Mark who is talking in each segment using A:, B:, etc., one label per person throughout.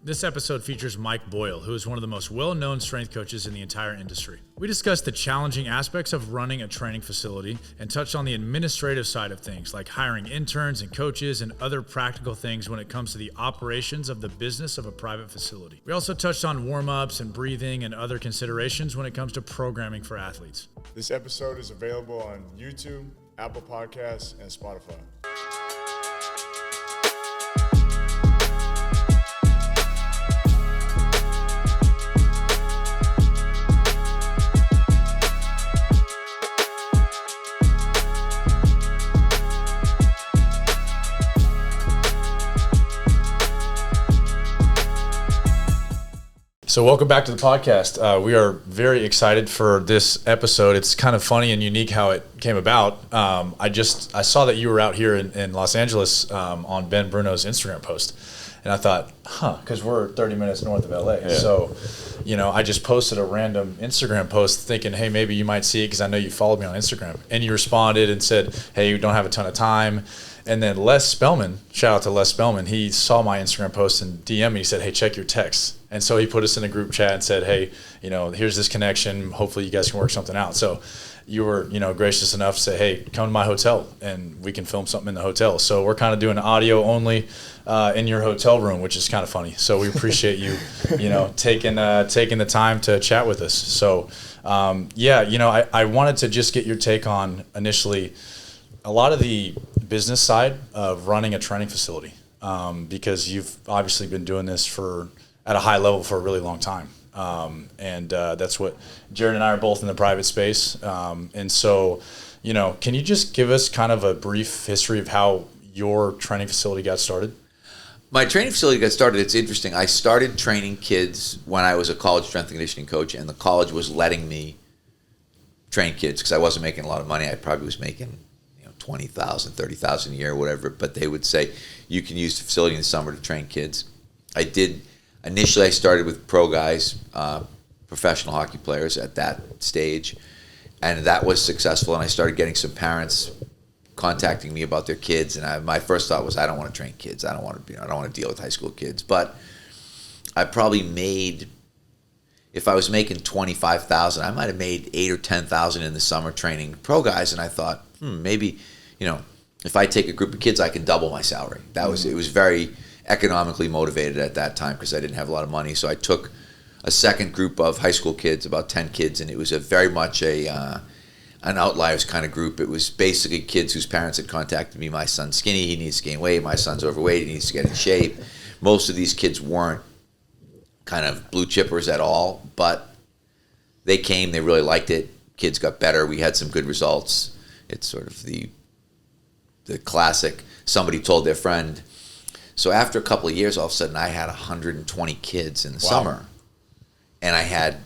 A: This episode features Mike Boyle, who is one of the most well-known strength coaches in the entire industry. We discussed the challenging aspects of running a training facility and touched on the administrative side of things, like hiring interns and coaches and other practical things when it comes to the operations of the business of a private facility. We also touched on warm-ups and breathing and other considerations when it comes to programming for athletes.
B: This episode is available on YouTube, Apple Podcasts, and Spotify.
A: So welcome back to the podcast. We are very excited for this episode. It's kind of funny and unique how it came about. I saw that you were out here in Los Angeles on Ben Bruno's Instagram post. And I thought, because we're 30 minutes north of LA. Yeah. So, I just posted a random Instagram post thinking, hey, maybe you might see it because I know you followed me on Instagram. And you responded and said, hey, you don't have a ton of time. And then Les Spellman, shout out to Les Spellman, he saw my Instagram post and DM me. He said, hey, check your texts. And so he put us in a group chat and said, hey, here's this connection. Hopefully you guys can work something out. So you were, gracious enough to say, hey, come to my hotel and we can film something in the hotel. So we're kind of doing audio only in your hotel room, which is kind of funny. So we appreciate you, taking the time to chat with us. So, I wanted to just get your take on initially a lot of the business side of running a training facility, because you've obviously been doing this at a high level for a really long time. And that's what Jared and I are both in the private space. And so, can you just give us kind of a brief history of how your training facility got started?
C: My training facility got started, it's interesting. I started training kids when I was a college strength and conditioning coach, and the college was letting me train kids because I wasn't making a lot of money. I probably was making $20,000, $30,000 a year or whatever, but they would say, you can use the facility in the summer to train kids. I did. Initially, I started with pro guys, professional hockey players at that stage, and that was successful, and I started getting some parents contacting me about their kids, and my first thought was, I don't want to train kids. I don't want to deal with high school kids, but I probably made, if I was making $25,000, I might have made $8,000 or $10,000 in the summer training pro guys, and I thought, maybe, if I take a group of kids, I can double my salary. It was very economically motivated at that time because I didn't have a lot of money. So I took a second group of high school kids, about 10 kids, and it was very much an outliers kind of group. It was basically kids whose parents had contacted me. My son's skinny, he needs to gain weight. My son's overweight, he needs to get in shape. Most of these kids weren't kind of blue chippers at all, but they came, they really liked it. Kids got better, we had some good results. It's sort of the classic, somebody told their friend. So after a couple of years, all of a sudden I had 120 kids in the summer. And I had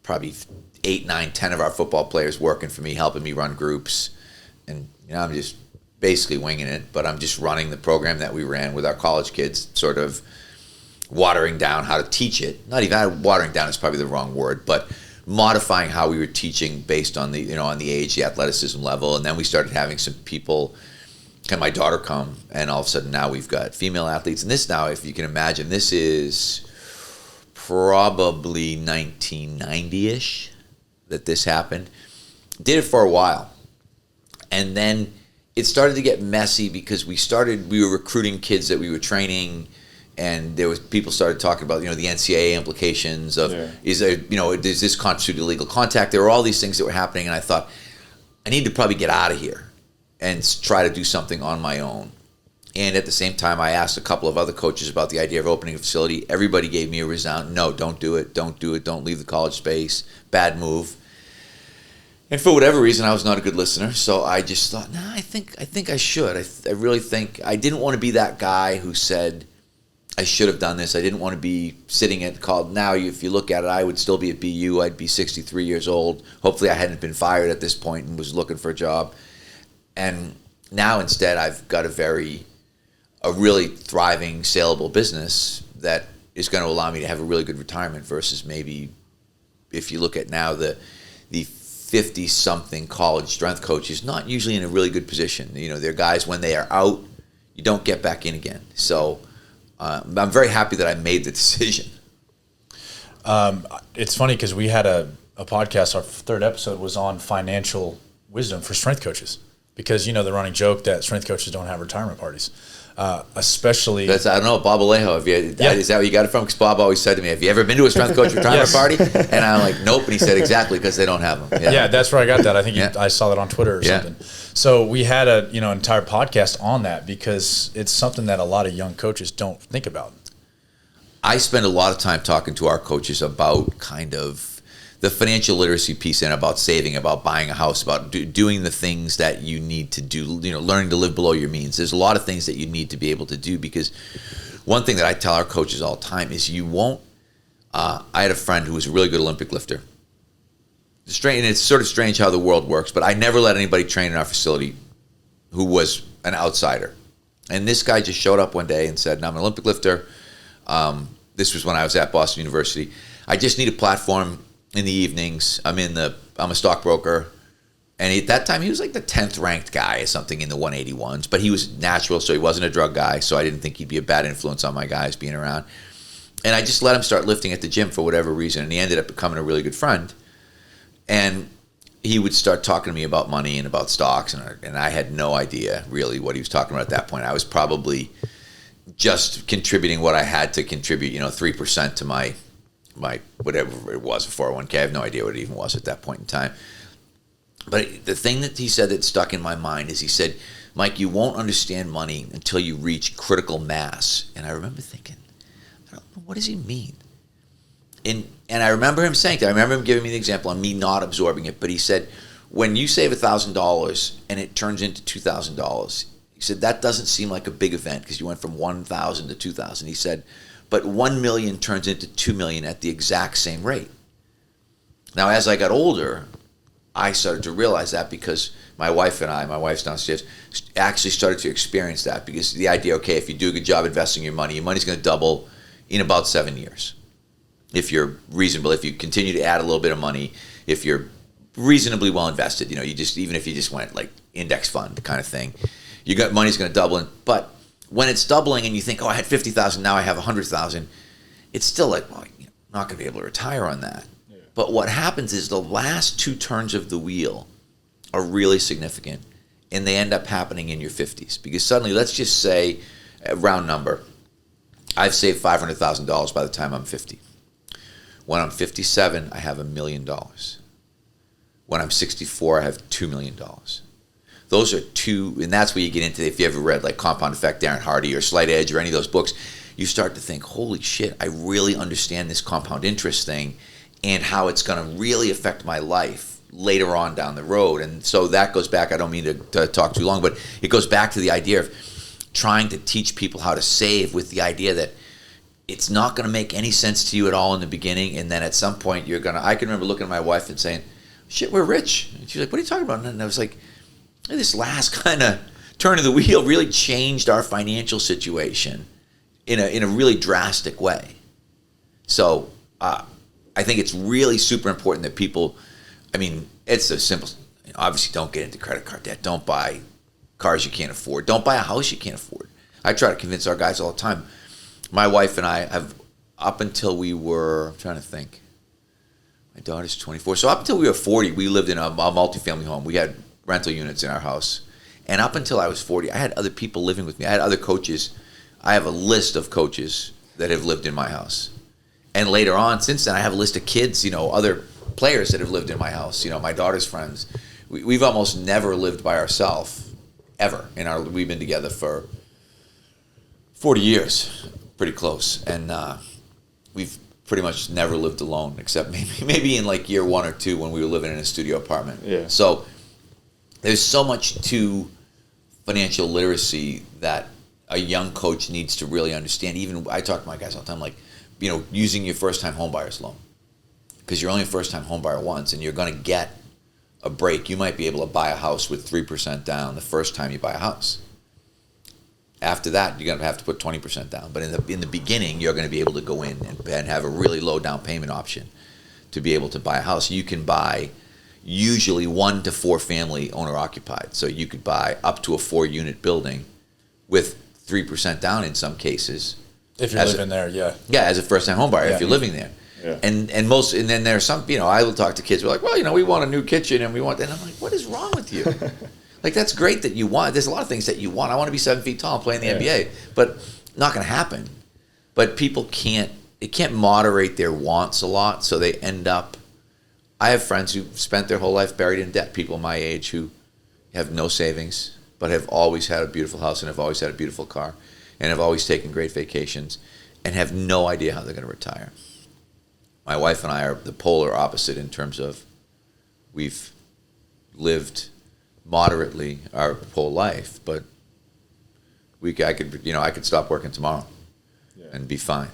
C: probably 8, 9, 10 of our football players working for me, helping me run groups. And I'm just basically winging it, but I'm just running the program that we ran with our college kids, sort of watering down how to teach it. Not even watering down is probably the wrong word, but modifying how we were teaching based on the on the age, the athleticism level. And then we started having some people, and my daughter come, and all of a sudden now we've got female athletes. And this now, if you can imagine, this is probably 1990-ish that this happened. Did it for a while. And then it started to get messy because we were recruiting kids that we were training, and people started talking about, the NCAA implications of, does this constitute illegal contact? There were all these things that were happening, and I thought, I need to probably get out of here and try to do something on my own. And at the same time, I asked a couple of other coaches about the idea of opening a facility. Everybody gave me a resound, no, don't do it, don't leave the college space, bad move. And for whatever reason, I was not a good listener, so I just thought, I think I should. I really think, I didn't want to be that guy who said, I should have done this. I didn't want to be sitting at college. Now, if you look at it, I would still be at BU. I'd be 63 years old. Hopefully, I hadn't been fired at this point and was looking for a job. And now, instead, I've got a really thriving, saleable business that is going to allow me to have a really good retirement versus maybe, if you look at now, the 50-something college strength coach is not usually in a really good position. They're guys, when they are out, you don't get back in again. So I'm very happy that I made the decision.
A: It's funny because we had a podcast, our third episode was on financial wisdom for strength coaches, because, you know, the running joke that strength coaches don't have retirement parties, especially.
C: I don't know, Bob Alejo, is that where you got it from? Because Bob always said to me, have you ever been to a strength coach retirement party? And I'm like, nope. And he said, exactly, because they don't have them.
A: Yeah, that's where I got that. I think I saw that on Twitter or something. So we had a entire podcast on that, because it's something that a lot of young coaches don't think about.
C: I spend a lot of time talking to our coaches about kind of the financial literacy piece, and about saving, about buying a house, about doing the things that you need to do, learning to live below your means. There's a lot of things that you need to be able to do, because one thing that I tell our coaches all the time is you won't, I had a friend who was a really good Olympic lifter. And it's sort of strange how the world works, but I never let anybody train in our facility who was an outsider. And this guy just showed up one day and said, I'm an Olympic lifter. This was when I was at Boston University. I just need a platform in the evenings. I'm a stockbroker. And at that time, he was like the 10th ranked guy or something in the 181s, but he was natural, so he wasn't a drug guy, so I didn't think he'd be a bad influence on my guys being around. And I just let him start lifting at the gym for whatever reason, and he ended up becoming a really good friend. And he would start talking to me about money and about stocks, and I had no idea really what he was talking about at that point. I was probably just contributing what I had to contribute, 3% to my whatever it was, a 401k. I have no idea what it even was at that point in time. But the thing that he said that stuck in my mind is he said, Mike, you won't understand money until you reach critical mass. And I remember thinking, I don't know, what does he mean? And I remember him saying that. I remember him giving me the example on me not absorbing it. But he said, when you save $1,000 and it turns into $2,000, he said, that doesn't seem like a big event because you went from 1,000 to 2,000. He said, but 1 million turns into 2 million at the exact same rate. Now, as I got older, I started to realize that, because my wife's downstairs, actually started to experience that, because the idea, okay, if you do a good job investing your money's going to double in about 7 years. If you're reasonable, if you continue to add a little bit of money, if you're reasonably well invested, even if you just went like index fund kind of thing, you got money's going to double. But when it's doubling and you think, I had 50,000, now I have 100,000, it's still like, well, you're not going to be able to retire on that. Yeah. But what happens is the last 2 turns of the wheel are really significant, and they end up happening in your 50s, because suddenly, let's just say, a round number, I've saved $500,000 by the time I'm 50. When I'm 57, I have $1 million. When I'm 64, I have $2 million. Those are two, and that's where you get into, if you ever read like Compound Effect, Darren Hardy, or Slight Edge, or any of those books, you start to think, holy shit, I really understand this compound interest thing and how it's going to really affect my life later on down the road. And so that goes back, I don't mean to talk too long, but it goes back to the idea of trying to teach people how to save, with the idea that it's not going to make any sense to you at all in the beginning, and then at some point I can remember looking at my wife and saying, shit, we're rich. And she's like, what are you talking about? And I was like, this last kind of turn of the wheel really changed our financial situation in a really drastic way. So I think it's really super important that people, it's a simple, obviously don't get into credit card debt. Don't buy cars you can't afford. Don't buy a house you can't afford. I try to convince our guys all the time. My wife and I have, up until we were, I'm trying to think, my daughter's 24. So up until we were 40, we lived in a multifamily home. We had rental units in our house. And up until I was 40, I had other people living with me. I had other coaches. I have a list of coaches that have lived in my house. And later on, since then, I have a list of kids, other players that have lived in my house, my daughter's friends. We've almost never lived by ourselves, ever. We've been together for 40 years, pretty close. And we've pretty much never lived alone, except maybe in like year 1 or 2 when we were living in a studio apartment. Yeah. So there's so much to financial literacy that a young coach needs to really understand. Even I talk to my guys all the time, like, using your first-time homebuyer's loan, because you're only a first-time homebuyer once, and you're going to get a break. You might be able to buy a house with 3% down the first time you buy a house. After that, you're going to have to put 20% down. But in the beginning, you're going to be able to go in and have a really low down payment option to be able to buy a house. You can buy usually 1 to 4 family owner occupied. So you could buy up to a 4-unit building with 3% down in some cases
A: If you're living there, yeah.
C: Yeah, as a first-time home buyer, if you're living there.
B: Yeah.
C: And then there's some, I will talk to kids who are like, well, we want a new kitchen and I'm like, what is wrong with you? Like, that's great that you want. There's a lot of things that you want. I want to be 7 feet tall and play in the NBA, but not going to happen. But people can't moderate their wants a lot, so they end up. I have friends who spent their whole life buried in debt. People my age who have no savings, but have always had a beautiful house and have always had a beautiful car, and have always taken great vacations, and have no idea how they're going to retire. My wife and I are the polar opposite in terms of we've lived moderately our whole life, but I could stop working tomorrow and be fine.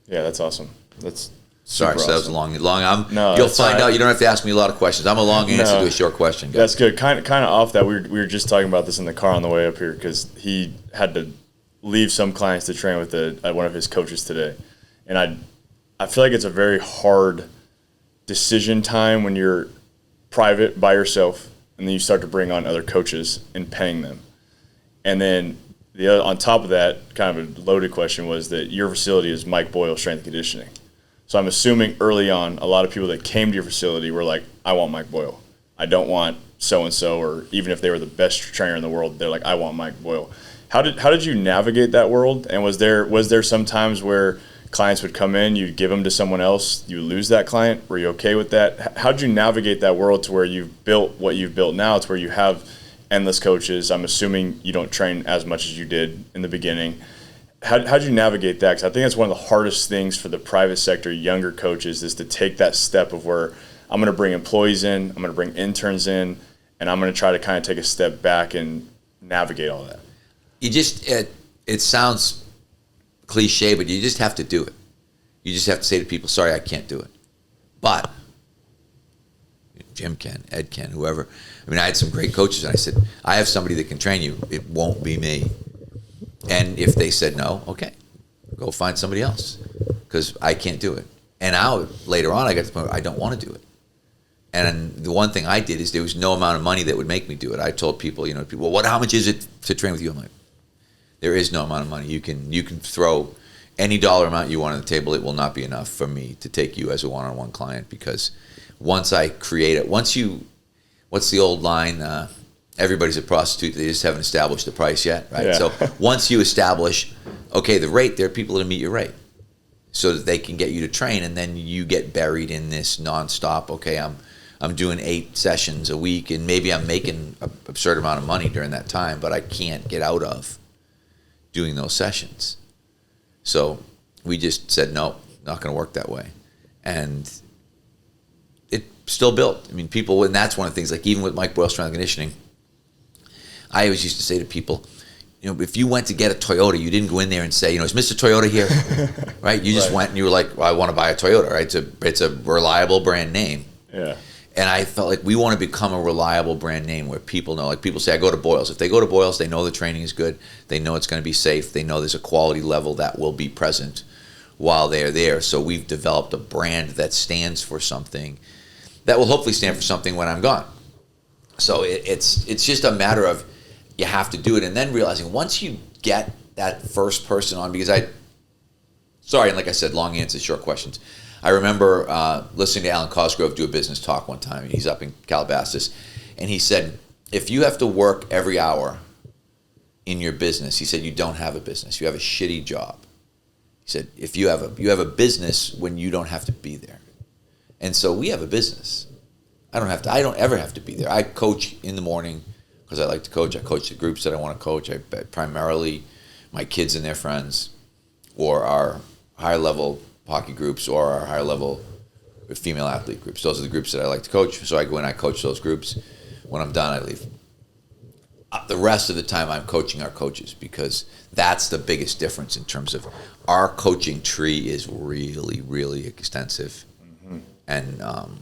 B: Yeah, that's awesome. That's
C: sorry.
B: super
C: So that was
B: awesome.
C: long.
B: No,
C: you'll
B: that's
C: find
B: all right.
C: out. You don't have to ask me a lot of questions. I'm a long answer to a short question, guys.
B: That's good. Kind of off that. We were just talking about this in the car on the way up here because he had to leave some clients to train with one of his coaches today, and I feel like it's a very hard decision time when you're private by yourself, and then you start to bring on other coaches and paying them, and then on top of that, kind of a loaded question was that your facility is Mike Boyle Strength Conditioning. So I'm assuming early on, a lot of people that came to your facility were like, I want Mike Boyle. I don't want so-and-so, or even if they were the best trainer in the world, they're like, I want Mike Boyle. How did you navigate that world? And was there some times where clients would come in, you'd give them to someone else, you lose that client? Were you okay with that? How did you navigate that world to where you've built what you've built now, to where you have endless coaches? I'm assuming you don't train as much as you did in the beginning. How did you navigate that? Because I think that's one of the hardest things for the private sector, younger coaches, is to take that step of where I'm going to bring employees in, I'm going to bring interns in, and I'm going to try to kind of take a step back and navigate all that.
C: It sounds cliche, but you just have to do it. You just have to say to people, sorry, I can't do it. But Jim can, Ed can, whoever. I mean, I had some great coaches, and I said, I have somebody that can train you. It won't be me. And if they said no, okay, go find somebody else, because I can't do it. And later on, I got to the point where I don't want to do it. And the one thing I did is there was no amount of money that would make me do it. I told people, how much is it to train with you? I'm like, there is no amount of money. You can throw any dollar amount you want on the table. It will not be enough for me to take you as a one-on-one client, because once I create it, what's the old line? Everybody's a prostitute. They just haven't established the price yet, right?
B: Yeah.
C: So once you establish, okay, the rate, there are people that meet your rate, so that they can get you to train, and then you get buried in this nonstop. Okay, I'm doing 8 sessions a week, and maybe I'm making an absurd amount of money during that time, but I can't get out of doing those sessions. So we just said, no, not going to work that way. And it still built. I mean, people, and that's one of the things, like even with Mike Boyle Strength Conditioning, I always used to say to people, if you went to get a Toyota, you didn't go in there and say, is Mr. Toyota here? Right? You just went and you were like, well, I want to buy a Toyota, right? It's a reliable brand name.
B: Yeah.
C: And I felt like we want to become a reliable brand name where people know, like people say, I go to Boyle's. If they go to Boyle's, they know the training is good. They know it's going to be safe. They know there's a quality level that will be present while they're there. So we've developed a brand that stands for something that will hopefully stand for something when I'm gone. So it's just a matter of, you have to do it, and then realizing once you get that first person on, because and like I said, long answers, short questions. I remember listening to Alan Cosgrove do a business talk one time. He's up in Calabasas, and he said, if you have to work every hour in your business, he said, you don't have a business. You have a shitty job. He said, if you have a business when you don't have to be there. And so we have a business. I don't ever have to be there. I coach in the morning because I like to coach. I coach the groups that I want to coach. I primarily my kids and their friends, or our higher level hockey groups, or our higher level female athlete groups. Those are the groups that I like to coach. So I go in, I coach those groups. When I'm done, I leave. The rest of the time, I'm coaching our coaches, because that's the biggest difference in terms of our coaching tree is really, really extensive. Mm-hmm. And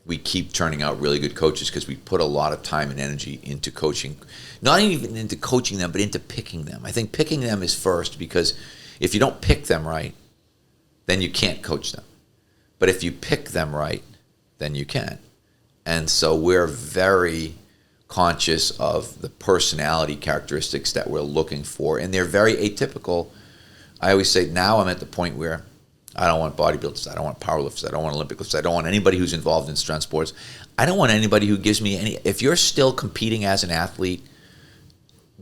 C: we keep turning out really good coaches because we put a lot of time and energy into coaching. Not even into coaching them, but into picking them. I think picking them is first, because if you don't pick them right, then you can't coach them. But if you pick them right, then you can. And so we're very conscious of the personality characteristics that we're looking for, and they're very atypical I always say now I'm at the point where I don't want bodybuilders, I don't want powerlifters, I don't want Olympic lifters, I don't want anybody who's involved in strength sports. I don't want anybody who gives me any. If you're still competing as an athlete,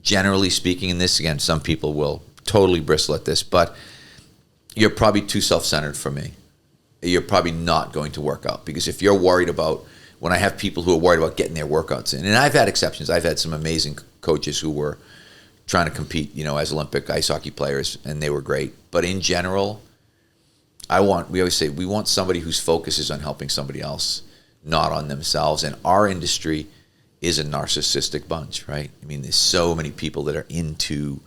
C: generally speaking, and this again, some people will totally bristle at this, but you're probably too self-centered for me. You're probably not going to work out, because if you're worried about, when I have people who are worried about getting their workouts in, and I've had exceptions. I've had some amazing coaches who were trying to compete, as Olympic ice hockey players, and they were great. But in general, we always say, we want somebody whose focus is on helping somebody else, not on themselves. And our industry is a narcissistic bunch, right? I mean, there's so many people that are into,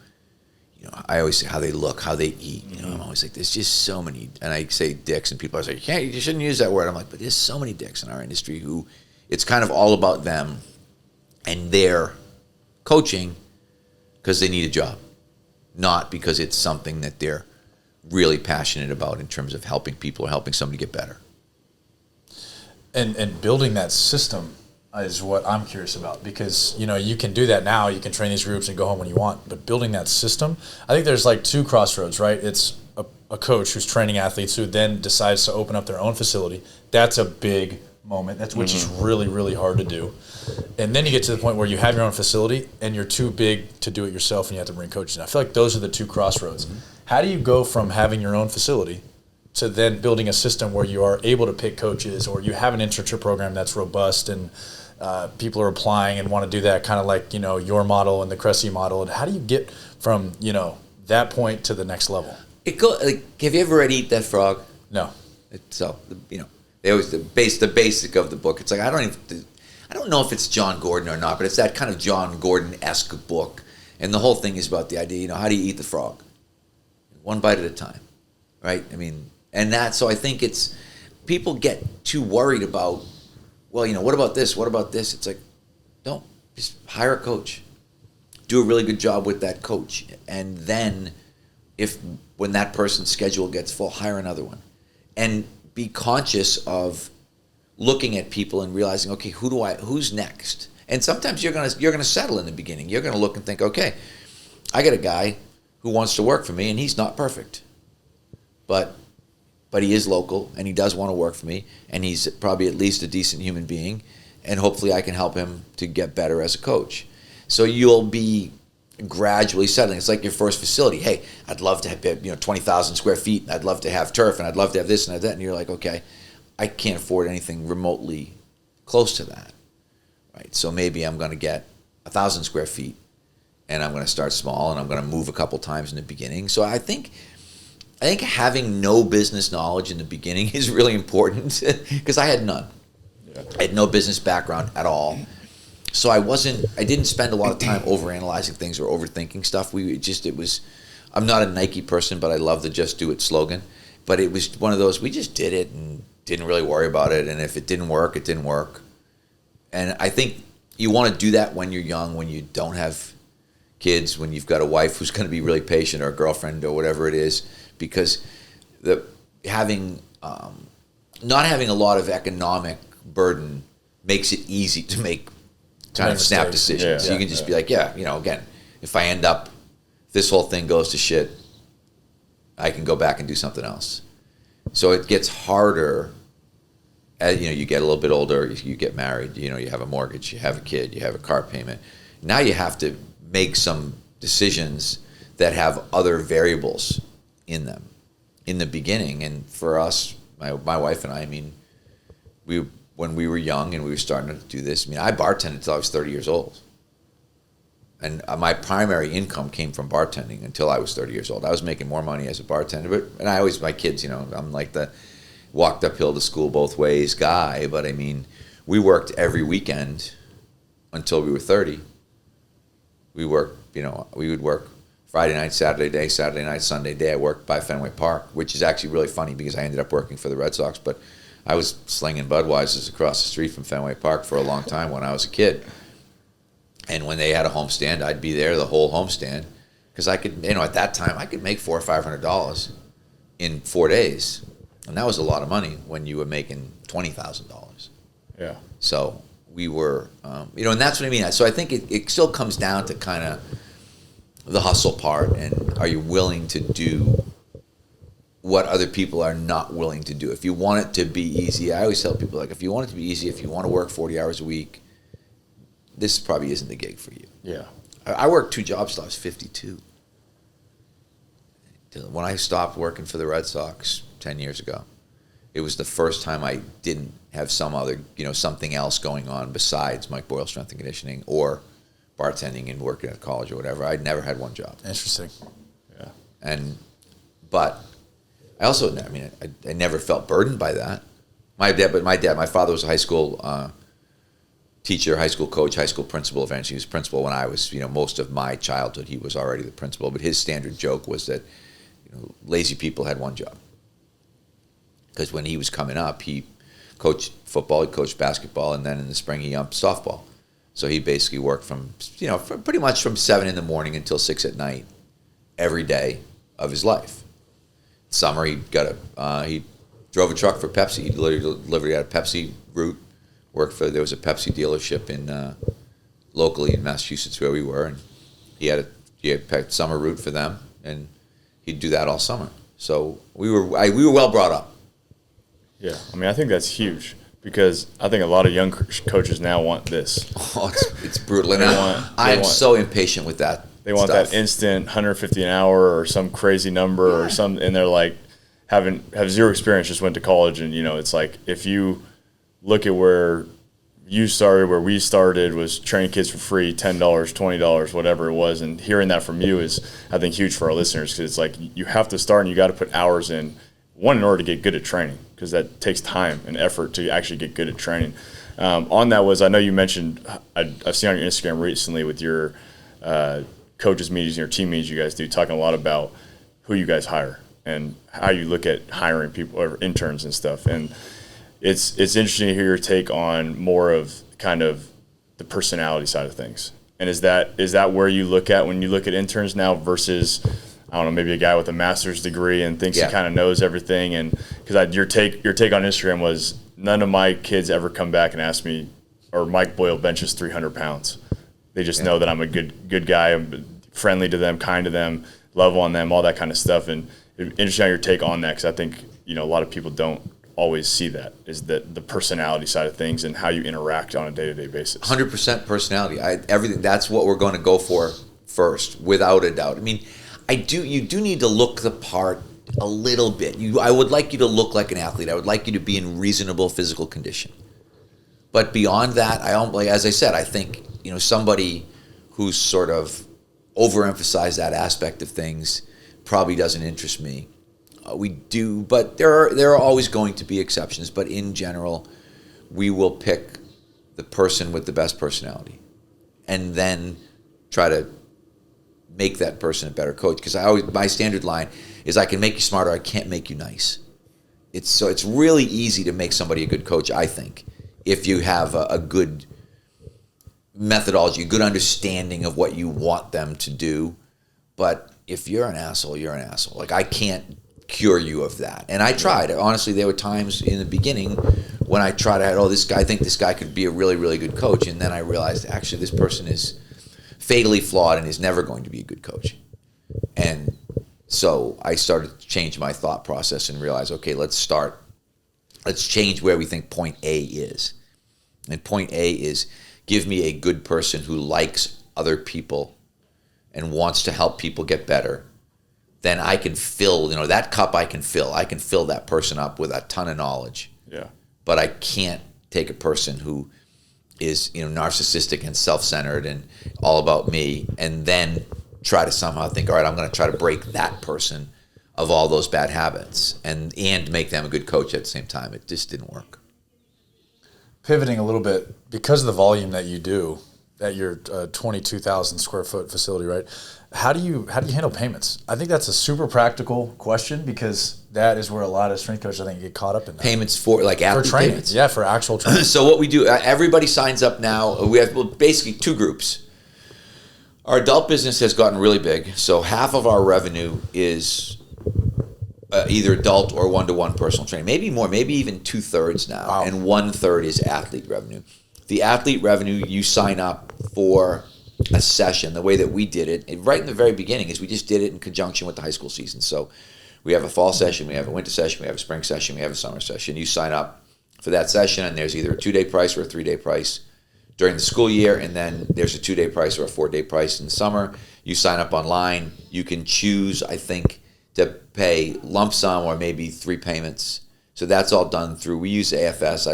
C: I always say how they look, how they eat. I'm always like, there's just so many, and I say dicks, and people are like, you shouldn't use that word. I'm like, but there's so many dicks in our industry who it's kind of all about them and their coaching because they need a job, not because it's something that they're really passionate about in terms of helping people or helping somebody get better.
A: And building that system is what I'm curious about, because you can do that now. You can train these groups and go home when you want, but building that system, I think there's like two crossroads, right? It's a coach who's training athletes who then decides to open up their own facility. That's a big moment, which is really, really hard to do. And then you get to the point where you have your own facility and you're too big to do it yourself and you have to bring coaches in. I feel like those are the two crossroads. How do you go from having your own facility to then building a system where you are able to pick coaches, or you have an internship program that's robust and people are applying and want to do that, kind of like your model and the Cressy model? And how do you get from that point to the next level?
C: Have you ever read Eat That Frog?
A: No.
C: They always the basic of the book. It's like I don't know if it's John Gordon or not, but it's that kind of John Gordon-esque book, and the whole thing is about the idea. How do you eat the frog? One bite at a time, right? I mean, so I think it's people get too worried about. Well, what about this? What about this? It's like, don't. Just hire a coach. Do a really good job with that coach. And then when that person's schedule gets full, hire another one. And be conscious of looking at people and realizing, okay, who's next? And sometimes you're gonna settle in the beginning. You're gonna look and think, okay, I got a guy who wants to work for me, and he's not perfect. But he is local, and he does want to work for me, and he's probably at least a decent human being, and hopefully I can help him to get better as a coach. So you'll be gradually settling. It's like your first facility. Hey, I'd love to have 20,000 square feet, and I'd love to have turf, and I'd love to have this and that, and you're like, okay, I can't afford anything remotely close to that, right? So maybe I'm going to get 1,000 square feet, and I'm going to start small, and I'm going to move a couple times in the beginning. So I think having no business knowledge in the beginning is really important, because I had none. Yeah. I had no business background at all. So I didn't spend a lot of time overanalyzing things or overthinking stuff. I'm not a Nike person, but I love the Just Do It slogan. But it was one of those, we just did it and didn't really worry about it. And if it didn't work, it didn't work. And I think you want to do that when you're young, when you don't have kids, when you've got a wife who's going to be really patient, or a girlfriend, or whatever it is, because not having a lot of economic burden makes it easy to make kind of snap decisions. You can just be like, again, if this whole thing goes to shit, I can go back and do something else. So it gets harder as you get a little bit older, you get married, you have a mortgage, you have a kid, you have a car payment. Now you have to make some decisions that have other variables in them in the beginning. And for us, my wife and I when we were young and we were starting to do this, I bartended until I was 30 years old. And my primary income came from bartending until I was 30 years old. I was making more money as a bartender, my kids, I'm like the walked uphill to school both ways guy, but we worked every weekend until we were 30. We worked, we would work Friday night, Saturday day, Saturday night, Sunday day. I worked by Fenway Park, which is actually really funny because I ended up working for the Red Sox, but I was slinging Budweisers across the street from Fenway Park for a long time when I was a kid. And when they had a homestand, I'd be there the whole homestand because I could, at that time, I could make $400 or $500 in 4 days. And that was a lot of money when you were making $20,000.
B: Yeah.
C: So we were, and that's what I mean. So I think it still comes down to kind of the hustle part, and are you willing to do what other people are not willing to do. If you want it to be easy, I always tell people, like, if you want it to be easy, if you want to work 40 hours a week, this probably isn't the gig for you.
B: Yeah.
C: I worked 2 jobs till I was 52. When I stopped working for the Red Sox 10 years ago, it was the first time I didn't have some other, something else going on besides Mike Boyle Strength and Conditioning or bartending and working at college or whatever. I'd never had one job.
A: Interesting.
C: Yeah. But I also, I never felt burdened by that. My father was a high school teacher, high school coach, high school principal. Eventually, he was principal when I was, most of my childhood. He was already the principal. But his standard joke was that, lazy people had one job. Because when he was coming up, he coached football, he coached basketball, and then in the spring he umped softball. So he basically worked from pretty much from 7 in the morning until 6 at night every day of his life. Summer he drove a truck for Pepsi. He delivered out a Pepsi route. There was a Pepsi dealership locally in Massachusetts where we were, and he had a summer route for them, and he'd do that all summer. So we were well brought up.
B: Yeah, I think that's huge because I think a lot of young coaches now want this.
C: Oh, it's brutal. And I am so impatient with that.
B: They want
C: stuff.
B: That instant 150 an hour or some crazy number or some, and they're like have zero experience, just went to college, and it's like if you look at where you started, where we started was training kids for free, $10, $20, whatever it was, and hearing that from you is, I think, huge for our listeners because it's like you have to start and you got to put hours in. One, in order to get good at training, because that takes time and effort to actually get good at training. On that was, I know you mentioned, I've seen on your Instagram recently with your coaches meetings and your team meetings you guys do, talking a lot about who you guys hire and how you look at hiring people or interns and stuff. And it's interesting to hear your take on more of kind of the personality side of things. And is that where you look at when you look at interns now versus, I don't know, maybe a guy with a master's degree and thinks he kind of knows everything? And because your take on Instagram was, none of my kids ever come back and ask me, or Mike Boyle benches 300 pounds. They just know that I'm a good guy, I'm friendly to them, kind to them, love on them, all that kind of stuff. And interesting on your take on that, because I think a lot of people don't always see that, is that the personality side of things and how you interact on a day-to-day basis.
C: 100% personality. Everything. That's what we're going to go for first, without a doubt. You do need to look the part a little bit. I would like you to look like an athlete. I would like you to be in reasonable physical condition. But beyond that, as I said, I think somebody who's sort of overemphasized that aspect of things probably doesn't interest me. We do, but there are always going to be exceptions. But in general, we will pick the person with the best personality, and then try to make that person a better coach. Because my standard line is, I can make you smarter, I can't make you nice. It's really easy to make somebody a good coach, I think, if you have a good methodology, a good understanding of what you want them to do. But if you're an asshole, you're an asshole. Like, I can't cure you of that. And I tried. Honestly, there were times in the beginning when I tried, I think this guy could be a really, really good coach. And then I realized, actually, this person is fatally flawed and is never going to be a good coach. And so I started to change my thought process and realize, okay, let's change where we think point A is. And point A is, give me a good person who likes other people and wants to help people get better. Then I can fill, that cup I can fill. I can fill that person up with a ton of knowledge.
B: Yeah.
C: But I can't take a person who is, narcissistic and self-centered and all about me, and then try to somehow think, all right, I'm going to try to break that person of all those bad habits and make them a good coach at the same time. It just didn't work.
A: Pivoting a little bit, because of the volume that you do at your 22,000 square foot facility, right? How do you handle payments? I think that's a super practical question, because that is where a lot of strength coaches, I think, get caught up in that.
C: Payments for athlete
A: training.
C: Payments.
A: Yeah, for actual training.
C: So what we do, everybody signs up now. We have basically 2 groups. Our adult business has gotten really big, so half of our revenue is either adult or one-to-one personal training. Maybe more, maybe even 2/3 now. Wow. And 1/3 is athlete revenue. The athlete revenue, you sign up for a session. The way that we did it, right in the very beginning, is we just did it in conjunction with the high school season. So We have a fall session, we have a winter session, we have a spring session, we have a summer session. You sign up for that session, and there's either a 2-day price or a 3-day price during the school year, and then there's a 2-day price or a 4-day price in the summer. You sign up online. You can choose, I think, to pay lump sum or maybe 3 payments. So that's all done through, we use AFS.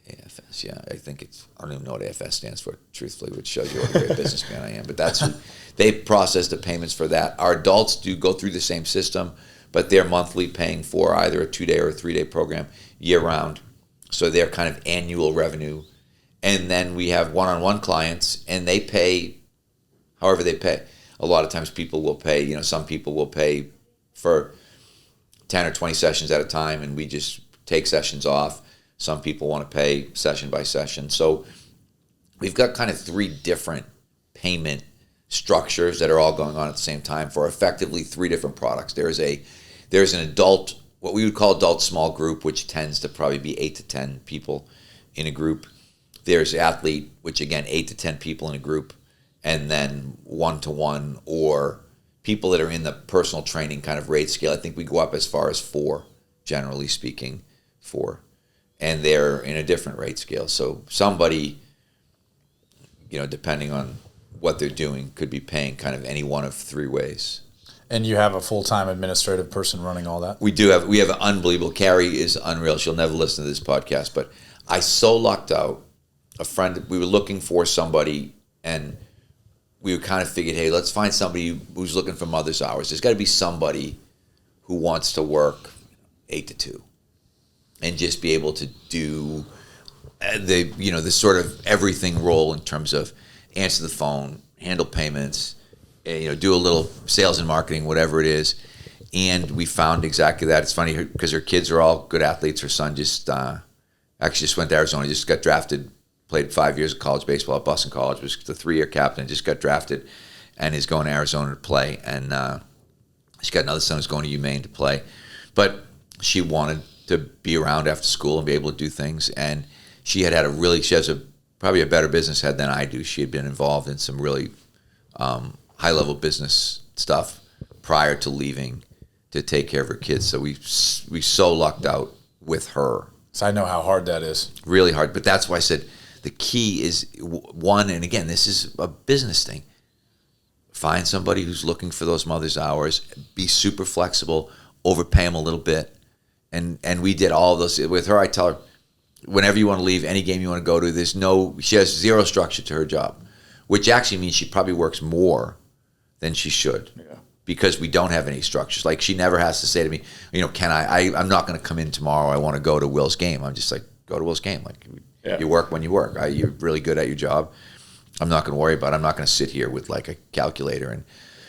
C: AFS, yeah, I don't even know what AFS stands for, truthfully, which shows you what a great businessman I am. But that's who, they process the payments for that. Our adults do go through the same system, but they're monthly paying for either a 2-day or a 3-day program year-round. So they're kind of annual revenue. And then we have one-on-one clients, and they pay however they pay. A lot of times people will pay, some people will pay for 10 or 20 sessions at a time, and we just take sessions off. Some people want to pay session by session. So we've got kind of 3 different payment structures that are all going on at the same time for effectively 3 different products. There's an adult, what we would call adult small group, which tends to probably be 8 to 10 people in a group. There's athlete, which again, 8 to 10 people in a group, and then 1-to-1 or people that are in the personal training kind of rate scale. I think we go up as far as 4, generally speaking, 4. And they're in a different rate scale. So somebody, depending on what they're doing, could be paying kind of any one of 3 ways.
A: And you have a full-time administrative person running all that?
C: We have an unbelievable, Carrie is unreal. She'll never listen to this podcast, but I so lucked out. A friend, we were looking for somebody, and we kind of figured, hey, let's find somebody who's looking for mother's hours. There's got to be somebody who wants to work 8 to 2 and just be able to do the sort of everything role in terms of answer the phone, handle payments, do a little sales and marketing, whatever it is. And we found exactly that. It's funny because her kids are all good athletes. Her son just went to Arizona, just got drafted, played 5 years of college baseball at Boston College, was the 3-year captain, just got drafted, and is going to Arizona to play. And she's got another son who's going to UMaine to play. But she wanted to be around after school and be able to do things. And she has probably a better business head than I do. She had been involved in some really high-level business stuff prior to leaving to take care of her kids. So we so lucked out with her.
A: So I know how hard that is.
C: Really hard. But that's why I said the key is, one, and again, this is a business thing. Find somebody who's looking for those mother's hours. Be super flexible. Overpay them a little bit. And we did all of those. With her, I tell her, whenever you want to leave, any game you want to go to, she has 0 structure to her job, which actually means she probably works more than she should.
B: Yeah. Because
C: we don't have any structures. Like, she never has to say to me, can I'm not going to come in tomorrow. I want to go to Will's game. I'm just like, go to Will's game. Like, you work when you work. You're really good at your job. I'm not going to worry about it. I'm not going to sit here with like a calculator and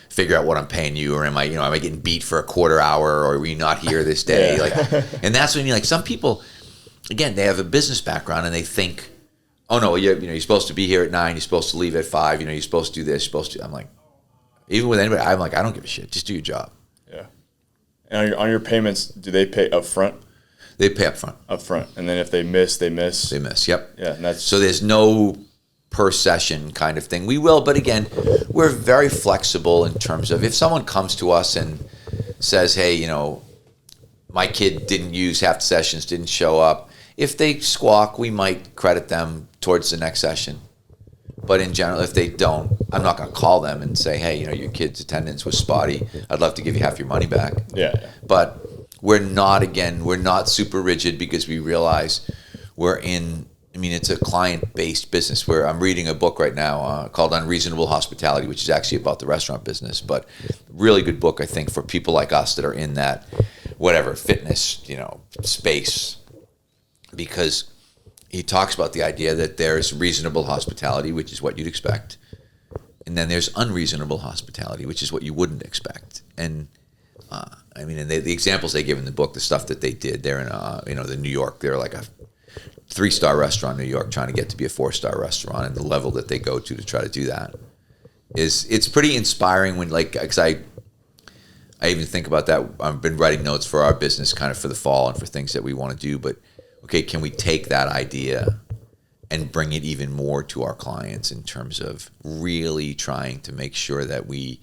C: figure out what I'm paying you, or am I getting beat for a quarter hour, or are we not here this day?
B: Yeah.
C: And that's when some people, again, they have a business background and they think, oh no, you're supposed to be here at 9, you're supposed to leave at 5, you're supposed to do this, I'm like, even with anybody, I'm like, I don't give a shit, just do your job.
B: Yeah. And on your payments, do they pay up front?
C: They pay up front.
B: Up front. And then if they miss, they miss?
C: They miss, yep.
B: Yeah. And
C: so there's no per session kind of thing. We will, but again, we're very flexible in terms of if someone comes to us and says, hey, my kid didn't use half the sessions, didn't show up. If they squawk, we might credit them towards the next session. But in general, if they don't, I'm not going to call them and say, hey, your kid's attendance was spotty. I'd love to give you half your money back.
B: Yeah.
C: But we're not super rigid, because we realize it's a client-based business. Where I'm reading a book right now called Unreasonable Hospitality, which is actually about the restaurant business, but really good book, I think, for people like us that are in that fitness, space, because he talks about the idea that there's reasonable hospitality, which is what you'd expect, and then there's unreasonable hospitality, which is what you wouldn't expect. And the examples they give in the book, the stuff that they did, they're in the New York, they're like a 3-star restaurant in New York trying to get to be a 4-star restaurant, and the level that they go to try to do that it's pretty inspiring when, because I even think about that. I've been writing notes for our business kind of for the fall and for things that we want to do, but okay, can we take that idea and bring it even more to our clients in terms of really trying to make sure that we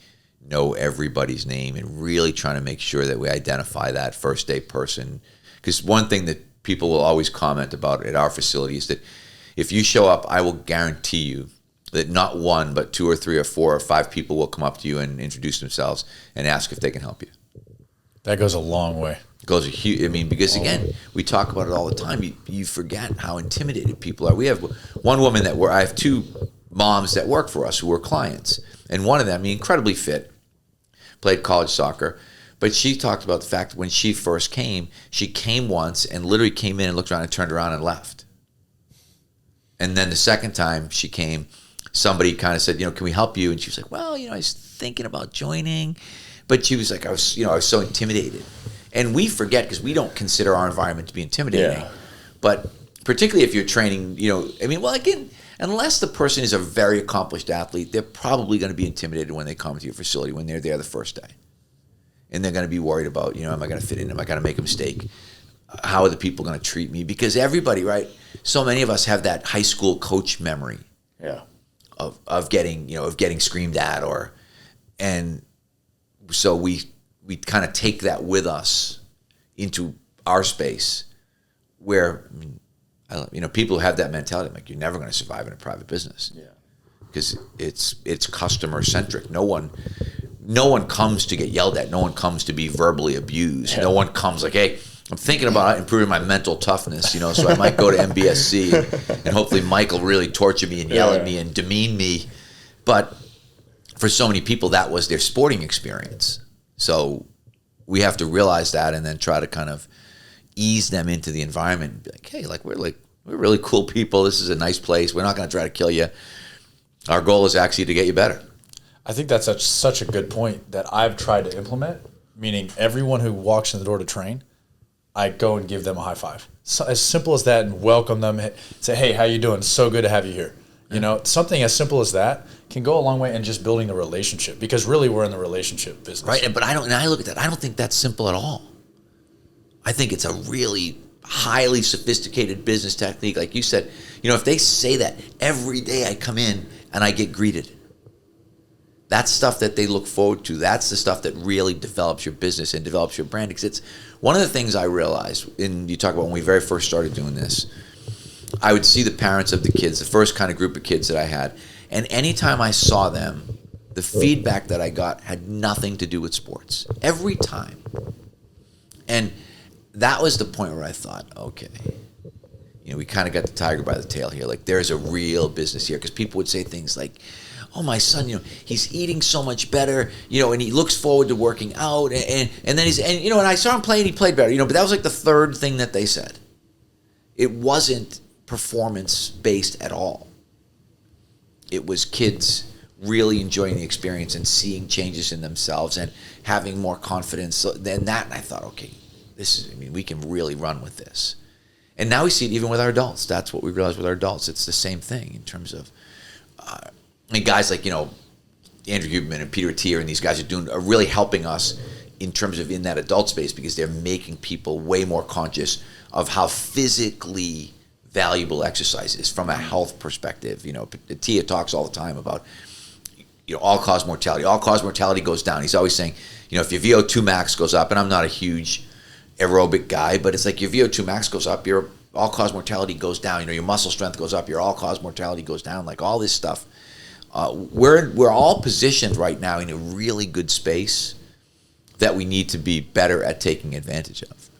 C: know everybody's name and really trying to make sure that we identify that first day person. Because one thing that people will always comment about at our facility is that if you show up, I will guarantee you that not one, but 2 or 3 or 4 or 5 people will come up to you and introduce themselves and ask if they can help you.
A: That goes a long way.
C: It goes a huge, I mean, because again, we talk about it all the time. You forget how intimidated people are. We have one woman I have 2 moms that work for us who are clients. And one of them, incredibly fit, played college soccer. But she talked about the fact that when she first came, she came once and literally came in and looked around and turned around and left. And then the second time she came, somebody kind of said, can we help you? And she was like, well, I was thinking about joining. But she was like, I was so intimidated. And we forget because we don't consider our environment to be intimidating. Yeah. But particularly if you're training, again, unless the person is a very accomplished athlete, they're probably going to be intimidated when they come to your facility when they're there the first day. And they're going to be worried about, am I going to fit in? Am I going to make a mistake? How are the people going to treat me? Because everybody, right? So many of us have that high school coach memory.
B: Yeah.
C: Of getting screamed at and so we kind of take that with us into our space where, people have that mentality like you're never going to survive in a private business.
B: Yeah.
C: Because it's customer centric. No one comes to get yelled at. No one comes to be verbally abused. Yeah. No one comes like, hey, I'm thinking about improving my mental toughness, so I might go to MBSC and hopefully Mike will really torture me and yell at me and demean me. But for so many people, that was their sporting experience. So we have to realize that and then try to kind of ease them into the environment and be like, hey, we're really cool people. This is a nice place. We're not going to try to kill you. Our goal is actually to get you better.
A: I think that's such a good point that I've tried to implement, meaning everyone who walks in the door to train, I go and give them a high five. So as simple as that, and welcome them. Say, hey, how you doing? So good to have you here. Something as simple as that can go a long way in just building the relationship because really we're in the relationship business.
C: Right, but I look at that. I don't think that's simple at all. I think it's a really highly sophisticated business technique. Like you said, if they say that every day I come in and I get greeted, that's stuff that they look forward to. That's the stuff that really develops your business and develops your brand. Because it's one of the things I realized, and you talk about when we very first started doing this, I would see the parents of the kids, the first kind of group of kids that I had, and anytime I saw them, the feedback that I got had nothing to do with sports. Every time. And that was the point where I thought, okay, we kind of got the tiger by the tail here. Like there's a real business here. Because people would say things like, oh, my son, he's eating so much better, and he looks forward to working out. And then and I saw him play and he played better, but that was like the third thing that they said. It wasn't performance-based at all. It was kids really enjoying the experience and seeing changes in themselves and having more confidence. So then that, and I thought, okay, we can really run with this. And now we see it even with our adults. That's what we realize with our adults. It's the same thing in terms of, guys like, Andrew Huberman and Peter Attia and these guys are really helping us in terms of in that adult space because they're making people way more conscious of how physically valuable exercise is from a health perspective. Attia talks all the time about, all-cause mortality. All-cause mortality goes down. He's always saying, if your VO2 max goes up, and I'm not a huge aerobic guy, but it's like your VO2 max goes up, your all-cause mortality goes down. Your muscle strength goes up, your all-cause mortality goes down. Like all this stuff. We're all positioned right now in a really good space that we need to be better at taking advantage of.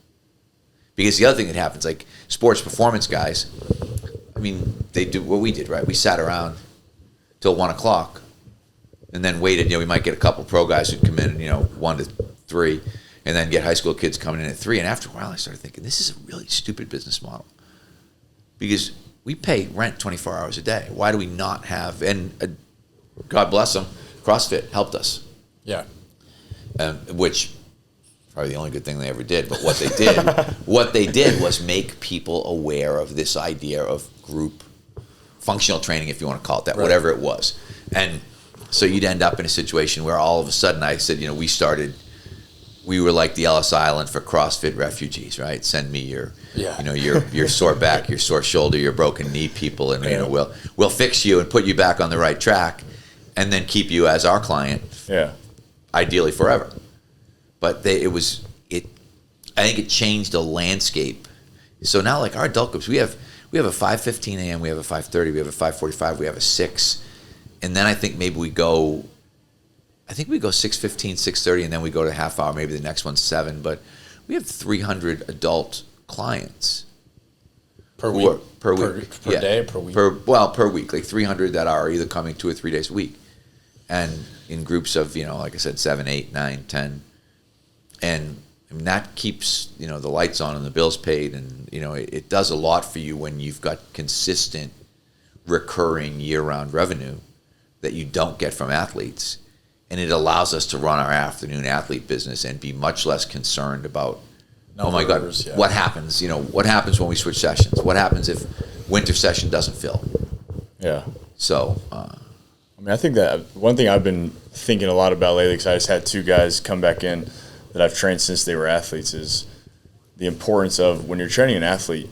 C: Because the other thing that happens, like sports performance guys, they do what we did, right? We sat around till 1 o'clock and then waited. We might get a couple pro guys who'd come in, 1 to 3, and then get high school kids coming in at 3. And after a while, I started thinking, this is a really stupid business model. Because we pay rent 24 hours a day. Why do we not have, and God bless them, CrossFit helped us.
A: Yeah.
C: Which probably the only good thing they ever did. But what they did was make people aware of this idea of group functional training, if you want to call it that, right. Whatever it was. And so you'd end up in a situation where all of a sudden I said, we were like the Ellis Island for CrossFit refugees, right? Send me your sore back, your sore shoulder, your broken knee people, and we'll fix you and put you back on the right track, and then keep you as our client.
B: Yeah.
C: ideally forever. But I think it changed the landscape. So now, like our adult groups, we have a 5:15 a.m., we have a 5:30, we have a 5:45, we have a 6, and then I think maybe we go 6:15, 6:30, and then we go to half hour. Maybe the next one's 7, but we have 300 adult clients
A: per week,
C: per week,
A: per day, per week.
C: Per week, like 300 that are either coming 2 or 3 days a week, and in groups of like I said, 7, 8, 9, 10, and that keeps the lights on and the bills paid, and it does a lot for you when you've got consistent, recurring year-round revenue that you don't get from athletes, and it allows us to run our afternoon athlete business and be much less concerned about numbers, oh my God, what happens? What happens when we switch sessions? What happens if winter session doesn't fill?
B: Yeah.
C: So,
B: I think that one thing I've been thinking a lot about lately, because I just had 2 guys come back in that I've trained since they were athletes, is the importance of when you're training an athlete,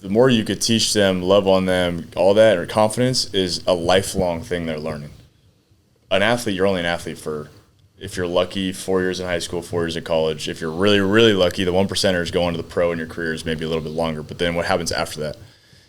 B: the more you could teach them, love on them, all that, or confidence is a lifelong thing they're learning. An athlete, you're only an athlete for, if you're lucky, 4 years in high school, 4 years in college. If you're really, really lucky, the 1%ers go into the pro in your career is maybe a little bit longer. But then what happens after that?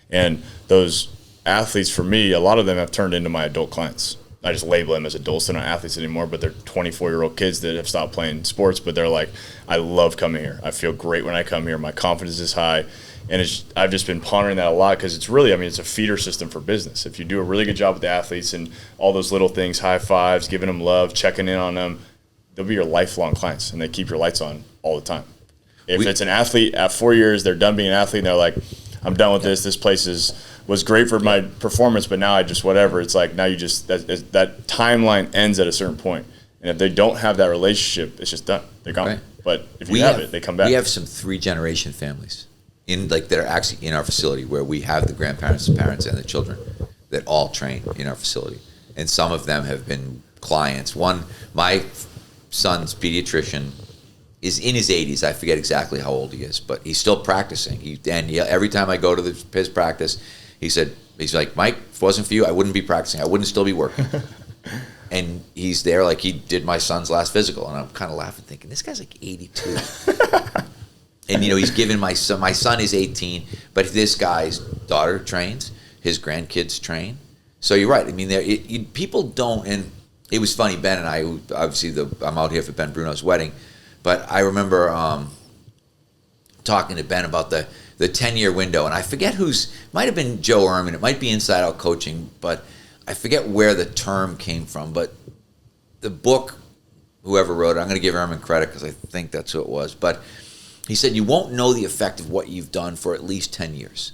B: And those athletes, for me, a lot of them have turned into my adult clients. I just label them as adults. They're not athletes anymore, but they're 24-year-old kids that have stopped playing sports. But they're like, I love coming here. I feel great when I come here. My confidence is high. And I've just been pondering that a lot, because it's really, it's a feeder system for business. If you do a really good job with the athletes and all those little things, high fives, giving them love, checking in on them, they'll be your lifelong clients, and they keep your lights on all the time. If it's an athlete, at 4 years, they're done being an athlete, and they're like, I'm done with this. This place was great for my performance, but now I just whatever. It's like now you just that timeline ends at a certain point, and if they don't have that relationship, it's just done. They're gone. Right. But if you have it, they come back.
C: We have some 3-generation families that are actually in our facility, where we have the grandparents, the parents, and the children that all train in our facility, and some of them have been clients. My son's pediatrician is in his 80s. I forget exactly how old he is, but he's still practicing. Every time I go to his practice, he's like, Mike, if it wasn't for you, I wouldn't be practicing. I wouldn't still be working. And he's there like he did my son's last physical. And I'm kind of laughing, thinking, this guy's like 82. And, he's given my son is 18, but this guy's daughter trains, his grandkids train. So you're right. People don't, and it was funny, Ben and I, obviously I'm out here for Ben Bruno's wedding, but I remember talking to Ben about the 10-year window, and I forget might have been Joe Ehrman, it might be Inside Out Coaching, but I forget where the term came from. But the book, whoever wrote it, I'm going to give Ehrman credit because I think that's who it was, but he said you won't know the effect of what you've done for at least 10 years.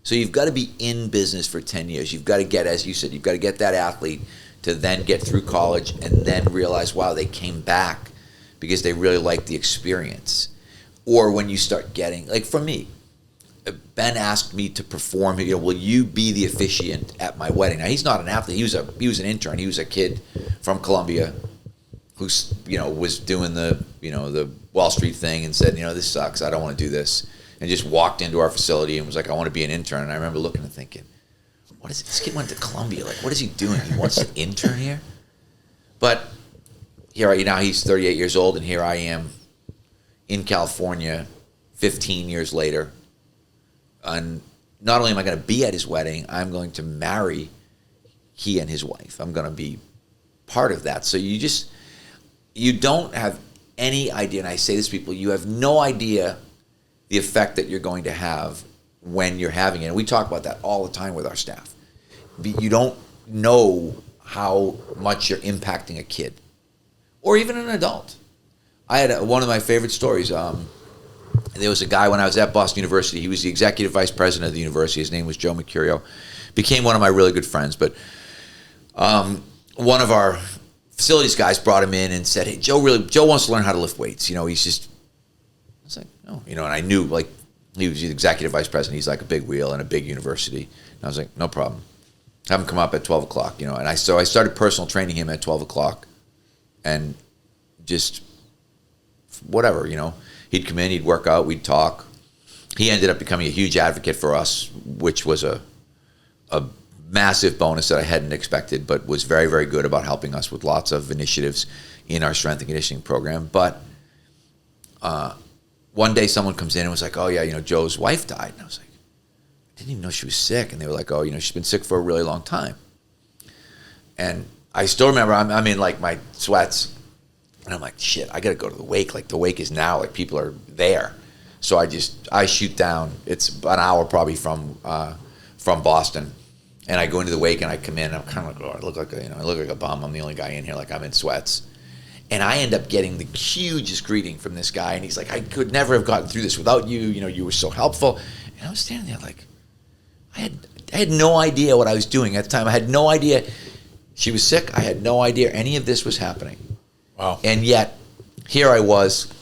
C: So you've got to be in business for 10 years. You've got to get, as you said, you've got to get that athlete to then get through college and then realize, wow, they came back because they really liked the experience. Or when you start getting, like for me, Ben asked me to perform, will you be the officiant at my wedding? Now, he's not an athlete. He was an intern. He was a kid from Columbia who, was doing the Wall Street thing and said, this sucks. I don't want to do this. And just walked into our facility and was like, I want to be an intern. And I remember looking and thinking, what is it? This kid went to Columbia. Like, what is he doing? He wants to intern here? But here, now he's 38 years old, and here I am in California 15 years later. And not only am I going to be at his wedding, I'm going to marry he and his wife. I'm going to be part of that. So you don't have any idea, and I say this to people, you have no idea the effect that you're going to have when you're having it. And we talk about that all the time with our staff. You don't know how much you're impacting a kid or even an adult. I had one of my favorite stories. There was a guy when I was at Boston University. He was the executive vice president of the university. His name was Joe Mercurio. Became one of my really good friends. But one of our facilities guys brought him in and said, hey, Joe wants to learn how to lift weights. He's just, I was like, oh, and I knew, like, he was the executive vice president. He's like a big wheel in a big university. And I was like, no problem. Have him come up at 12 o'clock, And so I started personal training him at 12 o'clock. And just whatever, He'd come in, he'd work out, we'd talk. He ended up becoming a huge advocate for us, which was a massive bonus that I hadn't expected, but was very, very good about helping us with lots of initiatives in our strength and conditioning program. But one day someone comes in and was like, oh yeah, Joe's wife died. And I was like, I didn't even know she was sick. And they were like, oh, she's been sick for a really long time. And I still remember I'm in like my sweats and I'm like, shit, I got to go to the wake. Like the wake is now, like people are there. So I shoot down. It's an hour probably from Boston. And I go into the wake and I come in and I'm kind of like, oh, I look like a bum. I'm the only guy in here. Like I'm in sweats. And I end up getting the hugest greeting from this guy. And he's like, I could never have gotten through this without you. You were so helpful. And I was standing there like, I had no idea what I was doing at the time. I had no idea she was sick. I had no idea any of this was happening.
A: Wow.
C: And yet, here I was.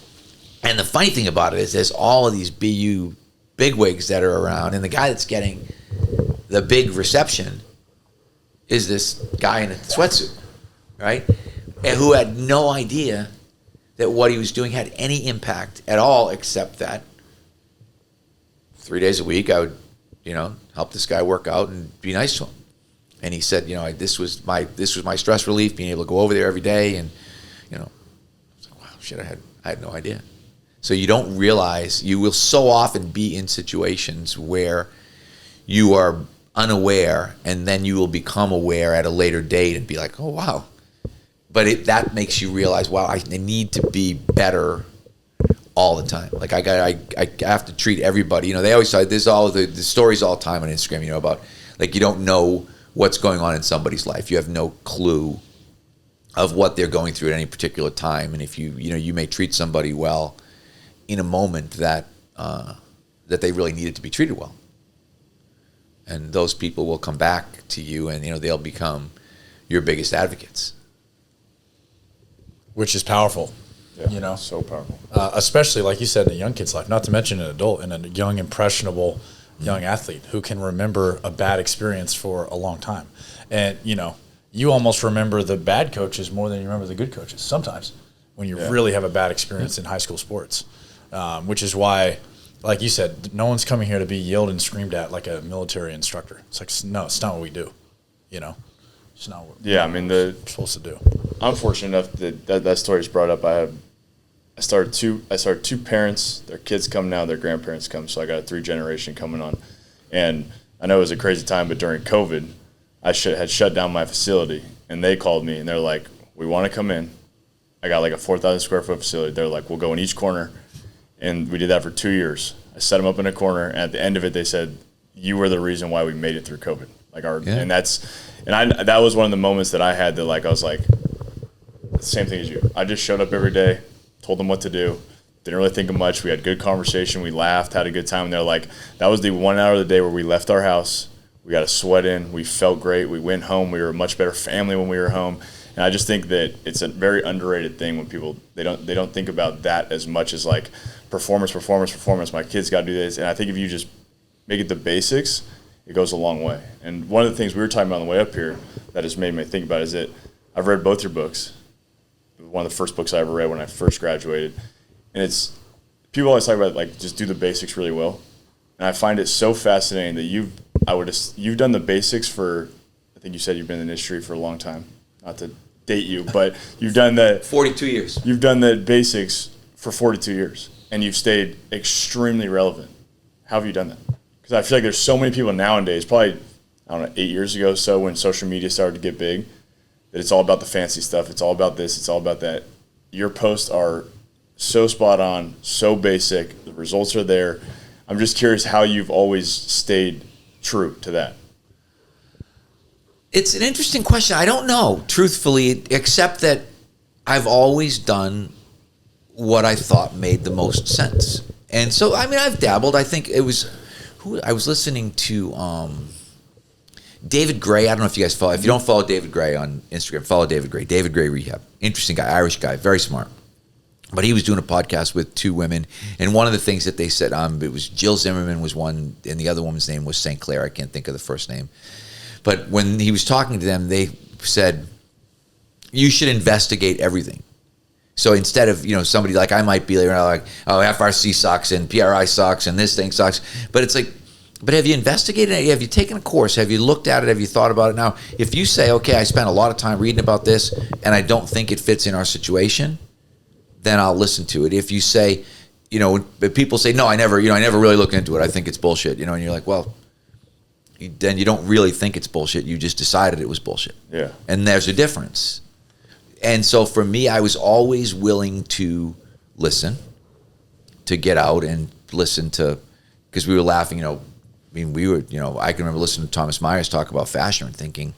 C: And the funny thing about it is there's all of these BU bigwigs that are around. And the guy that's getting the big reception is this guy in a sweatsuit, right? And who had no idea that what he was doing had any impact at all, except that 3 days a week I would, help this guy work out and be nice to him. And he said, this was my stress relief, being able to go over there every day. And, I was like, wow, shit, I had no idea. So you don't realize, you will so often be in situations where you are unaware, and then you will become aware at a later date and be like, oh, wow. But that makes you realize, wow, I need to be better all the time. Like I have to treat everybody. They always say there's all the stories all the time on Instagram, about like you don't know what's going on in somebody's life. You have no clue of what they're going through at any particular time. And if you may treat somebody well in a moment that they really needed to be treated well. And those people will come back to you and, they'll become your biggest advocates.
A: Which is powerful.
B: Yeah, so powerful.
A: Especially, like you said, in a young kid's life, not to mention an adult and a young, impressionable young athlete who can remember a bad experience for a long time. And, you almost remember the bad coaches more than you remember the good coaches sometimes when you really have a bad experience in high school sports, which is why, like you said, no one's coming here to be yelled and screamed at like a military instructor. It's like, no, it's not what we do, It's not what we're supposed to do.
B: I'm fortunate enough that story's brought up. I started two parents, their kids come now, their grandparents come, so I got a 3-generation coming on. And I know it was a crazy time, but during COVID, I had shut down my facility, and they called me, and they're like, we want to come in. I got like a 4,000 square foot facility. They're like, we'll go in each corner. And we did that for 2 years. I set them up in a corner, and at the end of it, they said, you were the reason why we made it through COVID. And that was one of the moments that I had that, like, I was like, same thing as you. I just showed up every day, told them what to do, didn't really think of much. We had good conversation. We laughed, had a good time. And they're like, that was the 1 hour of the day where we left our house. We got a sweat in. We felt great. We went home. We were a much better family when we were home. And I just think that it's a very underrated thing when people, they don't think about that as much as like performance. My kids got to do this. And I think if you just make it the basics, it goes a long way. And one of the things we were talking about on the way up here that has made me think about is that I've read both your books. One of the first books I ever read when I first graduated. And it's, people always talk about like just do the basics really well. And I find it so fascinating that you've done the basics for, I think you said you've been in the industry for a long time. Not to date you, but you've done the
C: 42 years.
B: You've done the basics for 42 years, and you've stayed extremely relevant. How have you done that? Because I feel like there's so many people nowadays, probably, 8 years ago or so when social media started to get big, that it's all about the fancy stuff. It's all about this. It's all about that. Your posts are so spot on, so basic. The results are there. I'm just curious how you've always stayed true to that.
C: It's an interesting question. I don't know, truthfully, except that I've always done what I thought made the most sense. And so, I've dabbled. I think it was, I was listening to David Gray. I don't know if you guys follow. If you don't follow David Gray on Instagram, follow David Gray. David Gray Rehab. Interesting guy, Irish guy, very smart. But he was doing a podcast with two women, and one of the things that they said, it was Jill Zimmerman was one, and the other woman's name was St. Clair. I can't think of the first name. But when he was talking to them, they said, you should investigate everything. So instead of, somebody like I might be like, oh, FRC sucks and PRI sucks and this thing sucks. But it's like, But have you investigated it? Have you taken a course? Have you looked at it? Have you thought about it? Now, if you say, okay, I spent a lot of time reading about this and I don't think it fits in our situation, then I'll listen to it. If you say, but people say, no, I never really looked into it. I think it's bullshit, and you're like, well, then you don't really think it's bullshit. You just decided it was bullshit.
B: Yeah.
C: And there's a difference. And so for me, I was always willing to listen, to get out and listen to, because we were laughing, I can remember listening to Thomas Myers talk about fascia and thinking,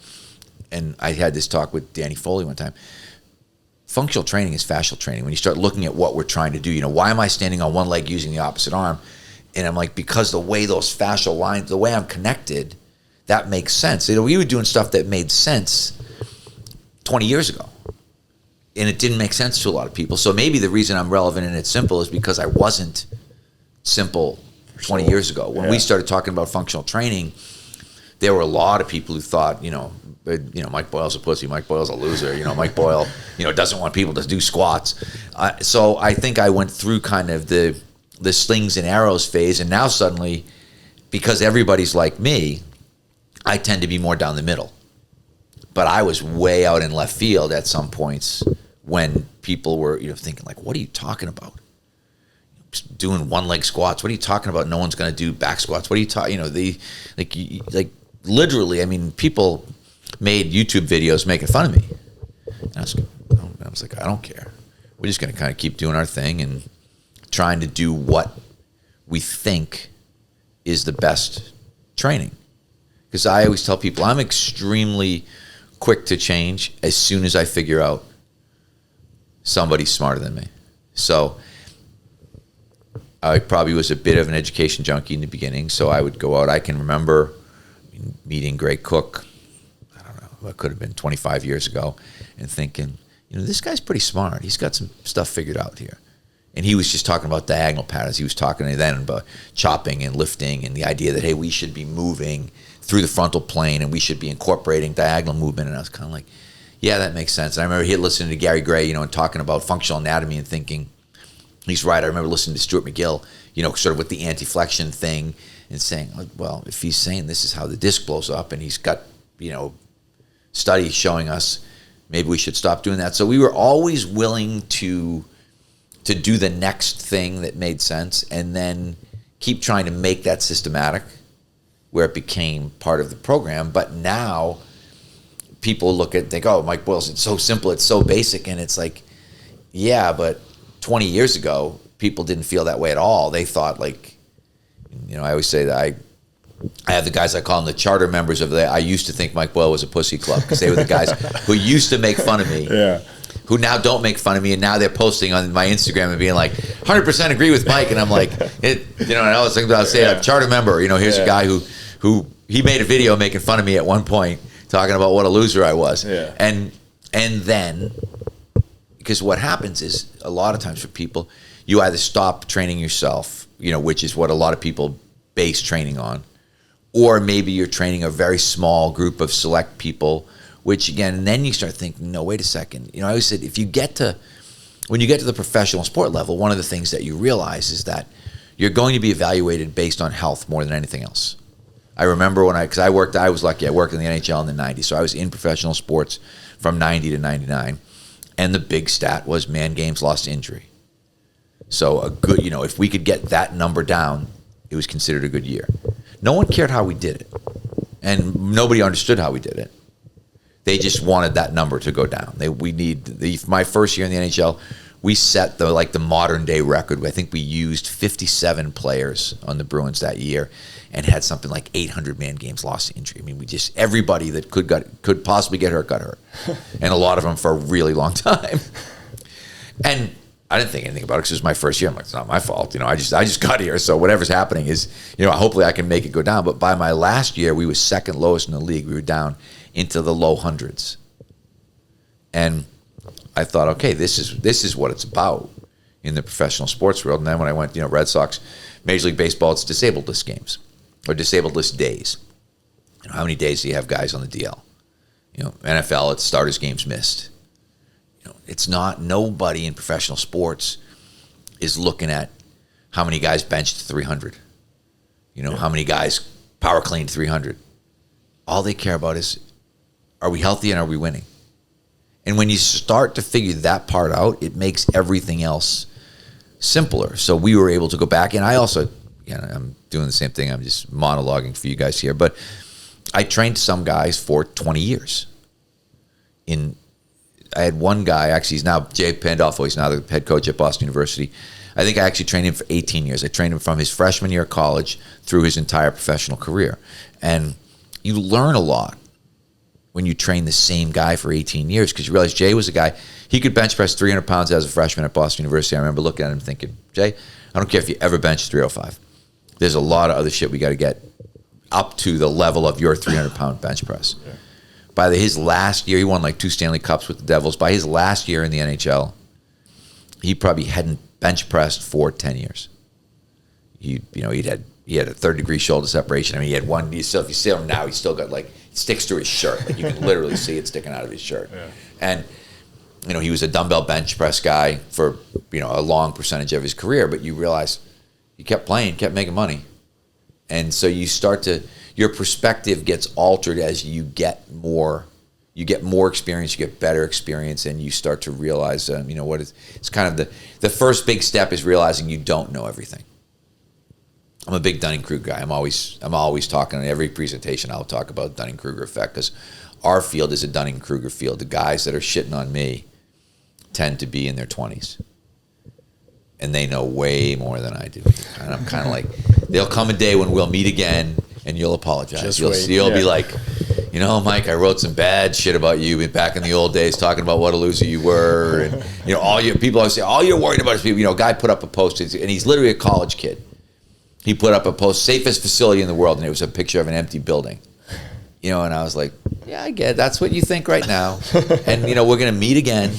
C: and I had this talk with Danny Foley one time, functional training is fascial training. When you start looking at what we're trying to do, why am I standing on one leg using the opposite arm? And I'm like, because the way those fascial lines, the way I'm connected, that makes sense. We were doing stuff that made sense 20 years ago. And it didn't make sense to a lot of people. So maybe the reason I'm relevant and it's simple is because I wasn't simple 20 years ago. When we started talking about functional training, there were a lot of people who thought, Mike Boyle's a pussy, Mike Boyle's a loser, Mike Boyle, doesn't want people to do squats. So I think I went through kind of the slings and arrows phase, and now suddenly, because everybody's like me, I tend to be more down the middle. But I was way out in left field at some points when people were, thinking like, what are you talking about? Doing one leg squats. What are you talking about? No one's going to do back squats. What are you talking? Like literally. I mean, people made YouTube videos making fun of me. And I was like, I don't care. We're just going to kind of keep doing our thing and trying to do what we think is the best training. Because I always tell people I'm extremely quick to change as soon as I figure out somebody's smarter than me. So I probably was a bit of an education junkie in the beginning, so I would go out. I can remember meeting Greg Cook, I don't know, it could have been 25 years ago, and thinking, this guy's pretty smart. He's got some stuff figured out here. And he was just talking about diagonal patterns. He was talking then about chopping and lifting and the idea that, hey, we should be moving through the frontal plane and we should be incorporating diagonal movement. And I was kind of like, yeah, that makes sense. And I remember he had listened to Gary Gray, and talking about functional anatomy and thinking, he's right. I remember listening to Stuart McGill, sort of with the anti-flexion thing and saying, well, if he's saying this is how the disc blows up and he's got, studies showing us, maybe we should stop doing that. So we were always willing to do the next thing that made sense and then keep trying to make that systematic where it became part of the program. But now people look at and think, oh, Mike Boyle's, it's so simple, it's so basic. And it's like, yeah, but 20 years ago, people didn't feel that way at all. They thought I always say that I have the guys, I call them the charter members of I used to think Mike Boyle was a pussy club because they were the guys who used to make fun of me. Yeah. Who now don't make fun of me, and now they're posting on my Instagram and being like, 100% agree with Mike. And I'm like, and I was thinking about saying, I'm a charter member. Here's a guy who he made a video making fun of me at one point, talking about what a loser I was. Yeah. And then, because what happens is a lot of times for people, you either stop training yourself, which is what a lot of people base training on, or maybe you're training a very small group of select people, which again, and then you start thinking, no, wait a second. I always said, when you get to the professional sport level, one of the things that you realize is that you're going to be evaluated based on health more than anything else. I remember because I was lucky, I worked in the NHL in the 90s, so I was in professional sports from 90 to 99, and the big stat was man games lost to injury. So a good, if we could get that number down, it was considered a good year. No one cared how we did it, and nobody understood how we did it. They just wanted that number to go down. My first year in the NHL, we set the modern day record. I think we used 57 players on the Bruins that year, and had something like 800 man games lost to injury. I mean, everybody that could possibly get hurt got hurt, and a lot of them for a really long time. And I didn't think anything about it because it was my first year. I'm like, it's not my fault. I just got here, so whatever's happening is, hopefully I can make it go down. But by my last year, we were second lowest in the league. We were down into the low hundreds. And I thought, okay, this is what it's about in the professional sports world. And then when I went, Red Sox, Major League Baseball, it's disabled list games or disabled list days. How many days do you have guys on the DL? NFL, it's starters games missed. It's not, nobody in professional sports is looking at how many guys benched 300. how many guys power cleaned 300. All they care about is, are we healthy and are we winning? And when you start to figure that part out, it makes everything else simpler. So we were able to go back, and I also, I'm doing the same thing. I'm just monologuing for you guys here, but I trained some guys for 20 years. I had one guy, actually, he's now Jay Pandolfo. He's now the head coach at Boston University. I think I actually trained him for 18 years. I trained him from his freshman year of college through his entire professional career. And you learn a lot when you train the same guy for 18 years, because you realize Jay was a guy, he could bench press 300 pounds as a freshman at Boston University. I remember looking at him thinking, Jay, I don't care if you ever bench 305. There's a lot of other shit we got to get up to the level of your 300-pound bench press. Yeah. By his last year, he won like 2 Stanley Cups with the Devils. By his last year in the NHL, he probably hadn't bench pressed for 10 years. He had a 3rd-degree shoulder separation. I mean, he had one. If you see him now, he's still got it sticks to his shirt. Like you can literally see it sticking out of his shirt. Yeah. And he was a dumbbell bench press guy for a long percentage of his career. But you realize he kept playing, kept making money, and so your perspective gets altered as you get more. You get more experience, you get better experience, and you start to realize, it's kind of the first big step is realizing you don't know everything. I'm a big Dunning-Kruger guy. I'm always talking in every presentation. I'll talk about Dunning-Kruger effect, because our field is a Dunning-Kruger field. The guys that are shitting on me tend to be in their 20s, and they know way more than I do. And I'm kind of like, there'll come a day when we'll meet again, and you'll apologize. You'll be like, Mike, I wrote some bad shit about you back in the old days, talking about what a loser you were, and all your people always say, all you're worried about is people. A guy put up a post, and he's literally a college kid. He put up a post, safest facility in the world, and it was a picture of an empty building. And I was like, yeah, I get it. That's what you think right now. And, we're going to meet again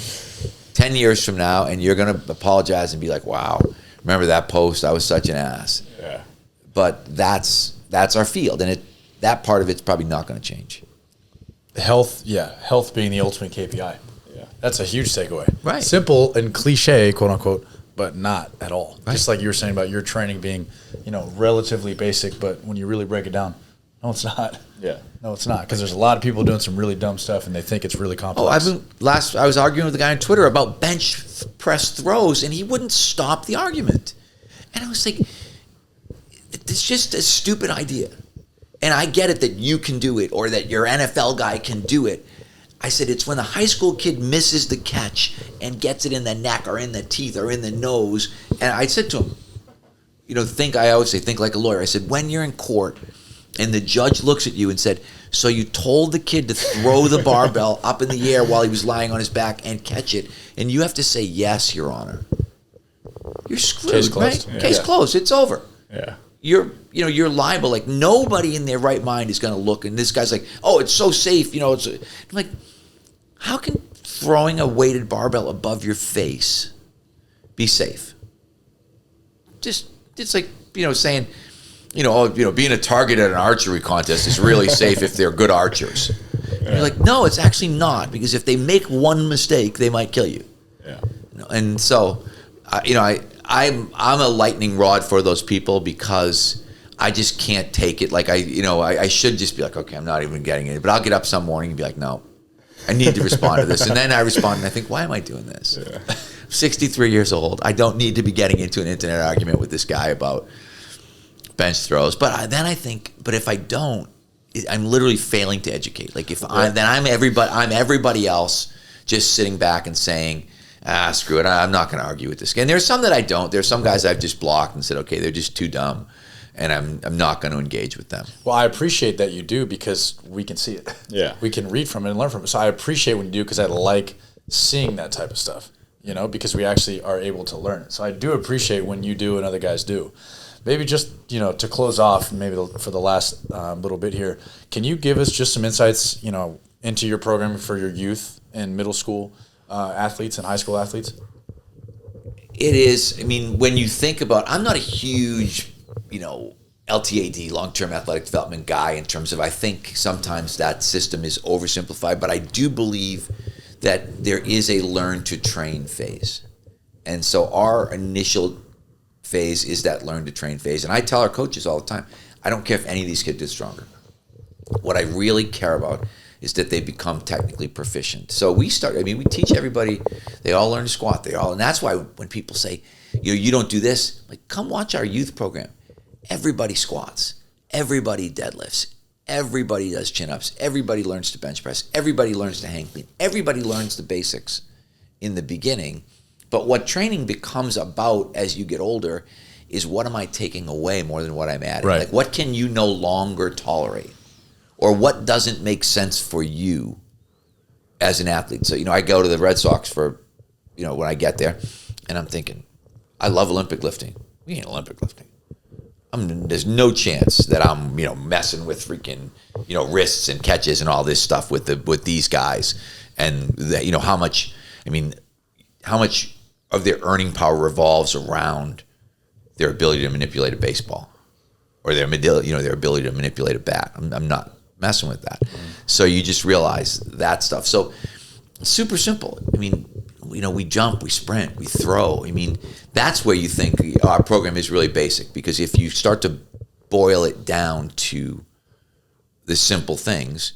C: 10 years from now, and you're going to apologize and be like, wow, remember that post? I was such an ass. Yeah. But that's our field, and that part of it's probably not going to change.
A: Health being the ultimate KPI. Yeah. That's a huge takeaway.
C: Right.
A: Simple and cliche, quote unquote, but not at all. Right. Just like you were saying about your training being, relatively basic, but when you really break it down, no, it's not.
B: Yeah.
A: No, it's not, because there's a lot of people doing some really dumb stuff, and they think it's really complex.
C: I was arguing with a guy on Twitter about bench press throws, and he wouldn't stop the argument. And I was like, it's just a stupid idea. And I get it that you can do it, or that your NFL guy can do it. I said, it's when the high school kid misses the catch and gets it in the neck or in the teeth or in the nose. And I said to him, I always say, think like a lawyer. I said, when you're in court and the judge looks at you and said, so you told the kid to throw the barbell up in the air while he was lying on his back and catch it, and you have to say, yes, Your Honor. You're screwed,
A: Case closed.
C: right?
A: Yeah.
C: Case closed. It's over.
B: Yeah.
C: You're liable. Like, nobody in their right mind is going to look, and this guy's like, oh, it's so safe. I'm like, how can throwing a weighted barbell above your face be safe? It's like, saying, being a target at an archery contest is really safe if they're good archers. Yeah. You're like, no, it's actually not, because if they make one mistake, they might kill you.
B: Yeah.
C: And so, I'm a lightning rod for those people, because I just can't take it. Like I should just be like, okay, I'm not even getting it. But I'll get up some morning and be like, no, I need to respond to this. And then I respond and I think, why am I doing this? Yeah. I'm 63 years old. I don't need to be getting into an internet argument with this guy about bench throws. But then I think, but if I don't, I'm literally failing to educate. Like I'm everybody else just sitting back and saying, screw it, I'm not going to argue with this guy. And there's some that I don't. There's some guys I've just blocked and said, okay, they're just too dumb, and I'm not going to engage with them.
A: Well, I appreciate that you do, because we can see it. Yeah. We can read from it and learn from it. So I appreciate when you do, because I like seeing that type of stuff, because we actually are able to learn it. So I do appreciate when you do and other guys do. Maybe just, to close off, maybe for the last little bit here, can you give us just some insights, into your programming for your youth and middle school athletes and high school athletes?
C: It is. I mean, when you think about, I'm not a huge, LTAD, long-term athletic development guy, in terms of, I think sometimes that system is oversimplified, but I do believe that there is a learn to train phase. And so our initial phase is that learn to train phase. And I tell our coaches all the time, I don't care if any of these kids get stronger. What I really care about is that they become technically proficient. So we teach everybody, they all learn to squat, and that's why when people say, you don't do this, like, come watch our youth program. Everybody squats, everybody deadlifts, everybody does chin-ups, everybody learns to bench press, everybody learns to hang clean, everybody learns the basics in the beginning. But what training becomes about as you get older is, what am I taking away more than what I'm adding?
A: Right.
C: Like, what can you no longer tolerate? Or what doesn't make sense for you as an athlete? So, I go to the Red Sox for, when I get there, and I'm thinking, I love Olympic lifting. We ain't Olympic lifting. There's no chance that I'm, messing with freaking, wrists and catches and all this stuff with these guys. And, how much of their earning power revolves around their ability to manipulate a baseball or their ability to manipulate a bat. I'm not messing with that. So you just realize that stuff. So super simple. We jump, we sprint, we throw. That's where you think our program is really basic, because if you start to boil it down to the simple things,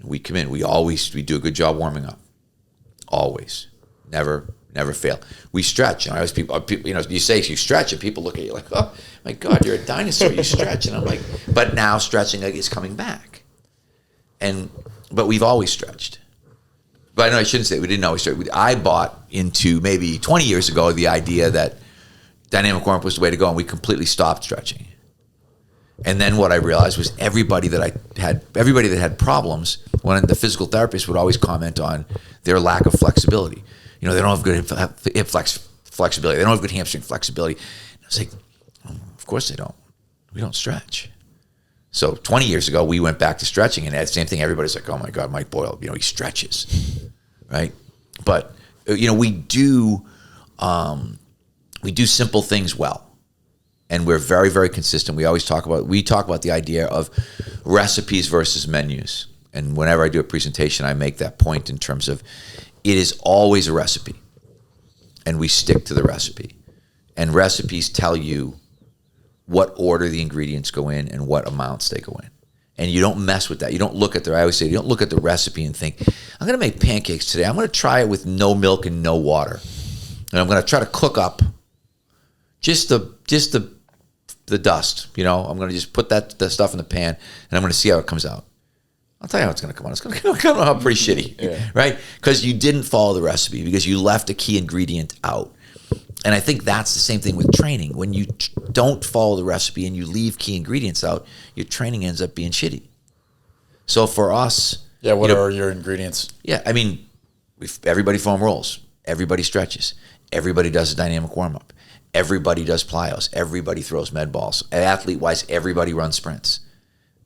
C: we come in, we do a good job warming up. Always. Never fail. We stretch. I always people, you say you stretch and people look at you like, oh my God, you're a dinosaur. You stretch. And I'm like, but now stretching is coming back. But we've always stretched. But no, I shouldn't say we didn't always stretch. I bought into, maybe 20 years ago, the idea that dynamic warm-up was the way to go, and we completely stopped stretching. And then what I realized was everybody that had problems, when the physical therapist would always comment on their lack of flexibility. They don't have good hip flexibility. They don't have good hamstring flexibility. And I was like, of course they don't. We don't stretch. So 20 years ago, we went back to stretching, and that same thing. Everybody's like, oh my God, Mike Boyle, he stretches, right? But we do simple things well, and we're very, very consistent. We talk about the idea of recipes versus menus, and whenever I do a presentation, I make that point in terms of it is always a recipe, and we stick to the recipe, and recipes tell you what order the ingredients go in and what amounts they go in. And you don't mess with that. You don't look at I always say, you don't look at the recipe and think, I'm going to make pancakes today. I'm going to try it with no milk and no water. And I'm going to try to cook up just the dust, I'm going to just put the stuff in the pan, and I'm going to see how it comes out. I'll tell you how it's going to come out. It's going to come out pretty shitty, right? Because you didn't follow the recipe, because you left a key ingredient out. And I think that's the same thing with training. When you don't follow the recipe and you leave key ingredients out, your training ends up being shitty. So for us...
A: Yeah, what are your ingredients?
C: Yeah, everybody foam rolls. Everybody stretches. Everybody does a dynamic warm-up. Everybody does plyos. Everybody throws med balls. Athlete-wise, everybody runs sprints.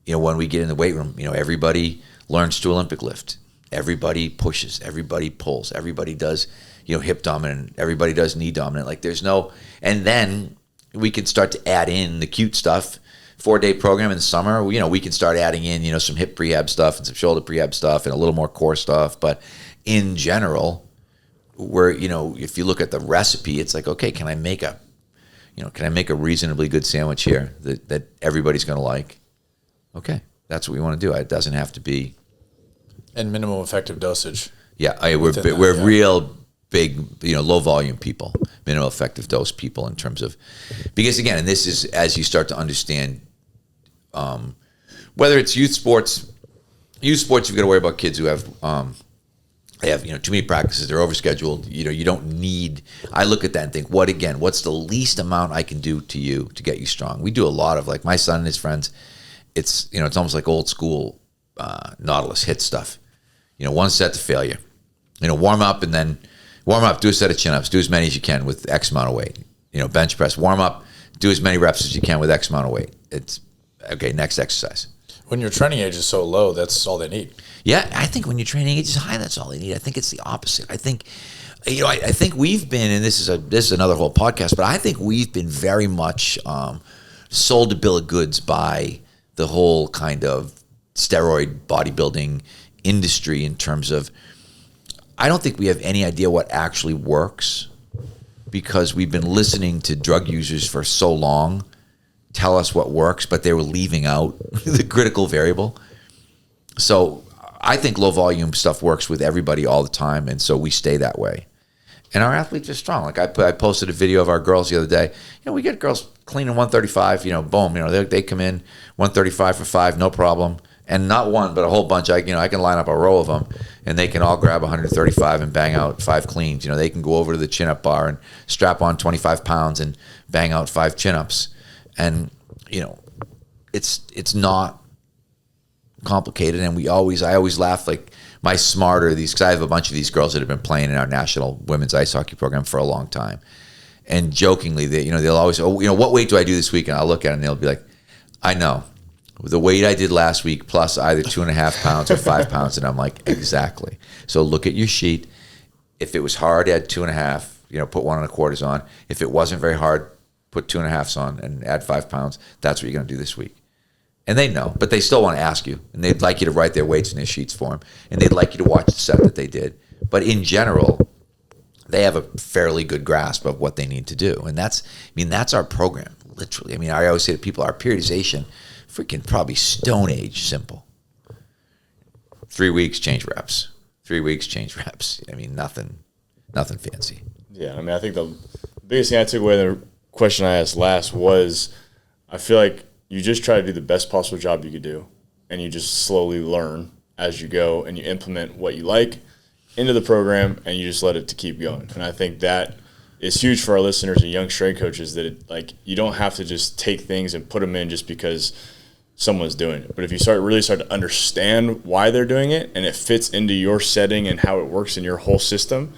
C: When we get in the weight room, everybody learns to Olympic lift. Everybody pushes. Everybody pulls. Everybody does... hip dominant, everybody does knee dominant. Like there's no, and then we can start to add in the cute stuff. 4-day program in the summer, we can start adding in, some hip prehab stuff and some shoulder prehab stuff and a little more core stuff. But in general, if you look at the recipe, it's like, okay, can I make a reasonably good sandwich here that everybody's going to like? Okay, that's what we want to do. It doesn't have to be.
A: And minimum effective dosage.
C: Yeah, we're real big, low volume people, minimal effective dose people in terms of, because again, and this is as you start to understand, whether it's youth sports, you've got to worry about kids who have, too many practices, they're overscheduled. You don't need, I look at that and think, what's the least amount I can do to you to get you strong? We do a lot of, like my son and his friends, it's almost like old school, Nautilus hit stuff, one set to failure, warm up and then, do a set of chin-ups, do as many as you can with X amount of weight. Bench press, warm up, do as many reps as you can with X amount of weight. It's, okay, next exercise.
A: When your training age is so low, that's all they need.
C: Yeah, I think when your training age is high, that's all they need. I think it's the opposite. I think, I think we've been, and this is another whole podcast, but I think we've been very much sold a bill of goods by the whole kind of steroid bodybuilding industry in terms of, I don't think we have any idea what actually works. because we've been listening to drug users for so long tell us what works, but they were leaving out the critical variable. So I think low volume stuff works with everybody all the time, and so we stay that way. And our athletes are strong. Like I posted a video of our girls the other day. We get girls cleaning 135, boom, they come in 135 for 5, no problem. And not one, but a whole bunch. I can line up a row of them, and they can all grab 135 and bang out 5 cleans. They can go over to the chin-up bar and strap on 25 pounds and bang out 5 chin-ups. And it's not complicated. And I always laugh, like my smarter these, because I have a bunch of these girls that have been playing in our national women's ice hockey program for a long time. And jokingly, they'll always, what weight do I do this week? And I'll look at it and they'll be like, I know. The weight I did last week plus either 2.5 pounds or 5 pounds. And I'm like, exactly. So look at your sheet. If it was hard, add 2.5, put 1.25s on. If it wasn't very hard, put 2.5s on and add 5 pounds. That's what you're going to do this week. And they know, but they still want to ask you. And they'd like you to write their weights in their sheets for them. And they'd like you to watch the set that they did. But in general, they have a fairly good grasp of what they need to do. And that's our program, literally. I always say to people, our periodization, freaking probably Stone Age simple. 3 weeks, change reps. 3 weeks, change reps. Nothing fancy.
B: Yeah, I think the biggest thing I took away the question I asked last was, I feel like you just try to do the best possible job you could do, and you just slowly learn as you go, and you implement what you like into the program, and you just let it to keep going. And I think that is huge for our listeners and young strength coaches, that you don't have to just take things and put them in just because someone's doing it. But if you really start to understand why they're doing it, and it fits into your setting and how it works in your whole system,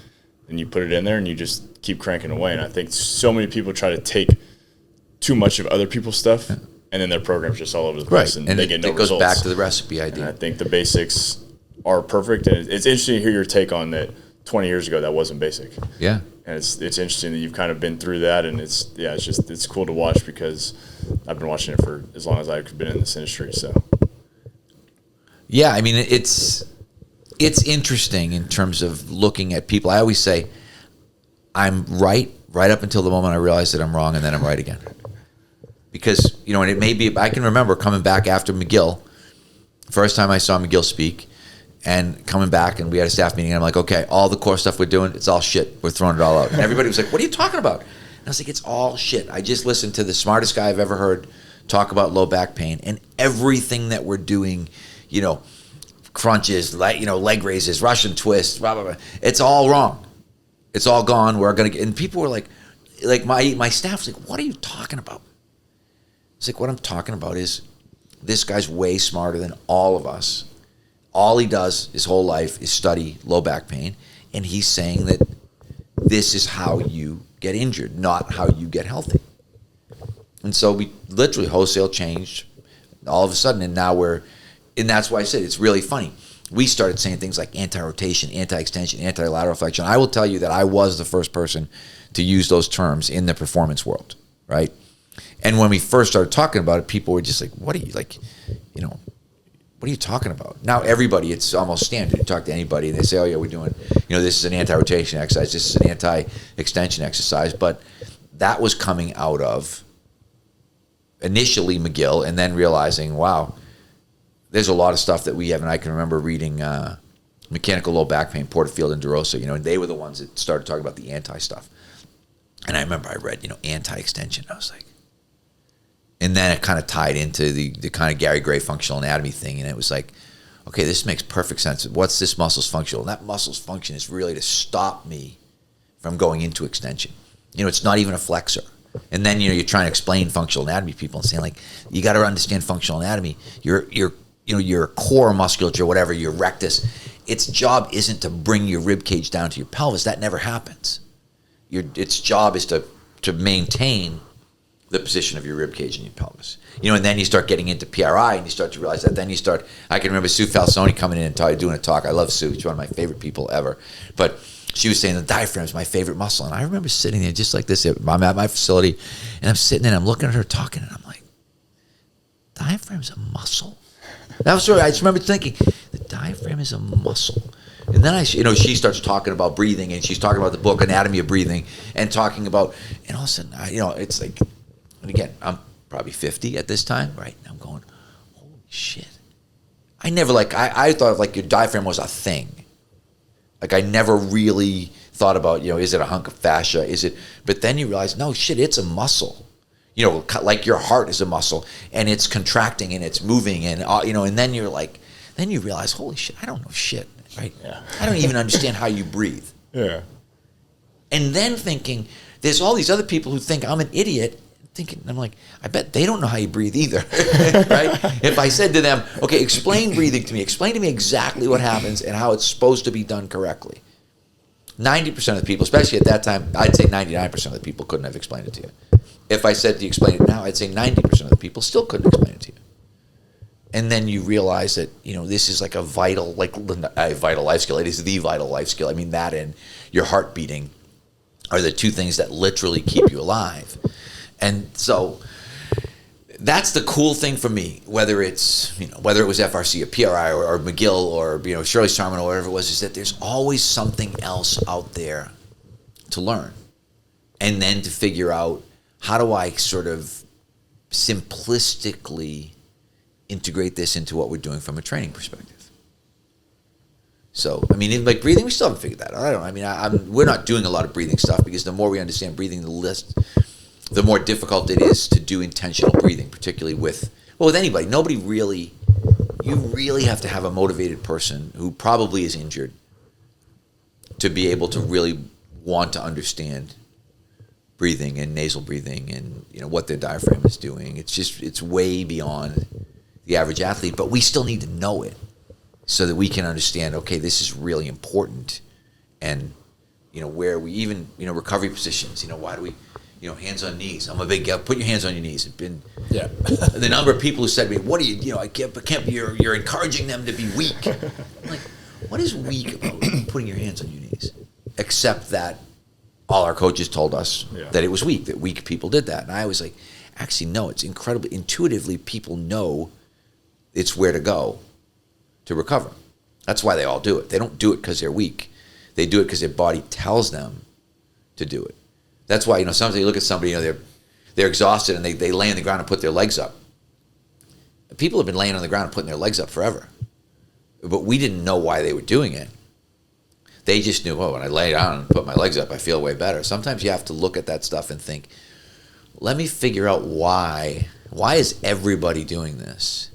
B: then you put it in there and you just keep cranking away. And I think so many people try to take too much of other people's stuff, and then their program's just all over the place, and they get no results.
C: It goes back to the recipe idea.
B: And I think the basics are perfect, and it's interesting to hear your take on that. 20 years ago, that wasn't basic.
C: Yeah.
B: And it's interesting that you've kind of been through that, and it's cool to watch, because I've been watching it for as long as I've been in this industry. So
C: yeah, it's interesting in terms of looking at people. I always say I'm right up until the moment I realize that I'm wrong, and then I'm right again. Because and it may be, I can remember coming back after McGill, first time I saw McGill speak. And coming back, and we had a staff meeting, and I'm like, okay, all the core stuff we're doing, it's all shit. We're throwing it all out. And everybody was like, what are you talking about? And I was like, it's all shit. I just listened to the smartest guy I've ever heard talk about low back pain, and everything that we're doing, crunches, leg raises, Russian twists, blah, blah, blah. It's all wrong. It's all gone. We're going to get, and people were like my staff was like, what are you talking about? It's like, what I'm talking about is this guy's way smarter than all of us. All he does his whole life is study low back pain, and he's saying that this is how you get injured, not how you get healthy. And so we literally wholesale changed all of a sudden, and now and that's why I said it's really funny. We started saying things like anti-rotation, anti-extension, anti-lateral flexion. I will tell you that I was the first person to use those terms in the performance world, right? And when we first started talking about it, people were just like, what are you, what are you talking about? Now everybody, it's almost standard. You talk to anybody and they say, oh yeah, we're doing, this is an anti-rotation exercise, this is an anti-extension exercise. But that was coming out of initially McGill, and then realizing, wow, there's a lot of stuff that we have. And I can remember reading Mechanical Low Back Pain, Porterfield and DeRosa, and they were the ones that started talking about the anti-stuff. And I remember I read, anti-extension. I was like, and then it kind of tied into the kind of Gary Gray functional anatomy thing. And it was like, okay, this makes perfect sense. What's this muscle's functional? And that muscle's function is really to stop me from going into extension. It's not even a flexor. And then, you're trying to explain functional anatomy to people and saying, like, you got to understand functional anatomy. Your core musculature, whatever, your rectus, its job isn't to bring your rib cage down to your pelvis. That never happens. Its job is to maintain the position of your rib cage and your pelvis. And then you start getting into PRI, and you start to realize that. Then I can remember Sue Falsoni coming in and doing a talk. I love Sue. She's one of my favorite people ever. But she was saying the diaphragm is my favorite muscle. And I remember sitting there just like this. I'm at my facility, and I'm sitting there, and I'm looking at her talking, and I'm like, diaphragm's a muscle? That was sort of, I just remember thinking, the diaphragm is a muscle. And then she starts talking about breathing, and she's talking about the book Anatomy of Breathing, and talking about, and all of a sudden, it's like, and again, I'm probably 50 at this time, right? And I'm going, holy shit. I never I thought of like your diaphragm was a thing. Like I never really thought about, is it a hunk of fascia? But then you realize, no shit, it's a muscle. Like your heart is a muscle, and it's contracting and it's moving, and and then you realize, holy shit, I don't know shit. Right? Yeah. I don't even understand how you breathe.
B: Yeah.
C: And then thinking, there's all these other people who think I'm an idiot. I'm like, I bet they don't know how you breathe either. Right? If I said to them, okay, explain breathing to me. Explain to me exactly what happens and how it's supposed to be done correctly. 90% of the people, especially at that time, I'd say 99% of the people couldn't have explained it to you. If I said to you, explain it now, I'd say 90% of the people still couldn't explain it to you. And then you realize that, this is like a vital life skill. It is the vital life skill. I mean, that and your heart beating are the two things that literally keep you alive. And so that's the cool thing for me, whether it was FRC or PRI or McGill or, Shirley's Charmin or whatever it was, is that there's always something else out there to learn. And then to figure out, how do I sort of simplistically integrate this into what we're doing from a training perspective. So, like breathing, we still haven't figured that out. We're not doing a lot of breathing stuff because the more we understand breathing, the more difficult it is to do intentional breathing, particularly with anybody. You really have to have a motivated person who probably is injured to be able to really want to understand breathing and nasal breathing and, what their diaphragm is doing. It's way beyond the average athlete, but we still need to know it so that we can understand, okay, this is really important. And, where we even, recovery positions, why do we, hands on knees. I'm a big, put your hands on your knees. It's been, the number of people who said to me, what do you, I can't be, you're encouraging them to be weak. I'm like, what is weak about putting your hands on your knees? Except that all our coaches told us that it was weak, that weak people did that. And I was like, actually, no, it's incredibly, intuitively people know it's where to go to recover. That's why they all do it. They don't do it because they're weak. They do it because their body tells them to do it. That's why, sometimes you look at somebody, they're exhausted and they lay on the ground and put their legs up. People have been laying on the ground and putting their legs up forever. But we didn't know why they were doing it. They just knew, when I lay down and put my legs up, I feel way better. Sometimes you have to look at that stuff and think, let me figure out why. Why is everybody doing this?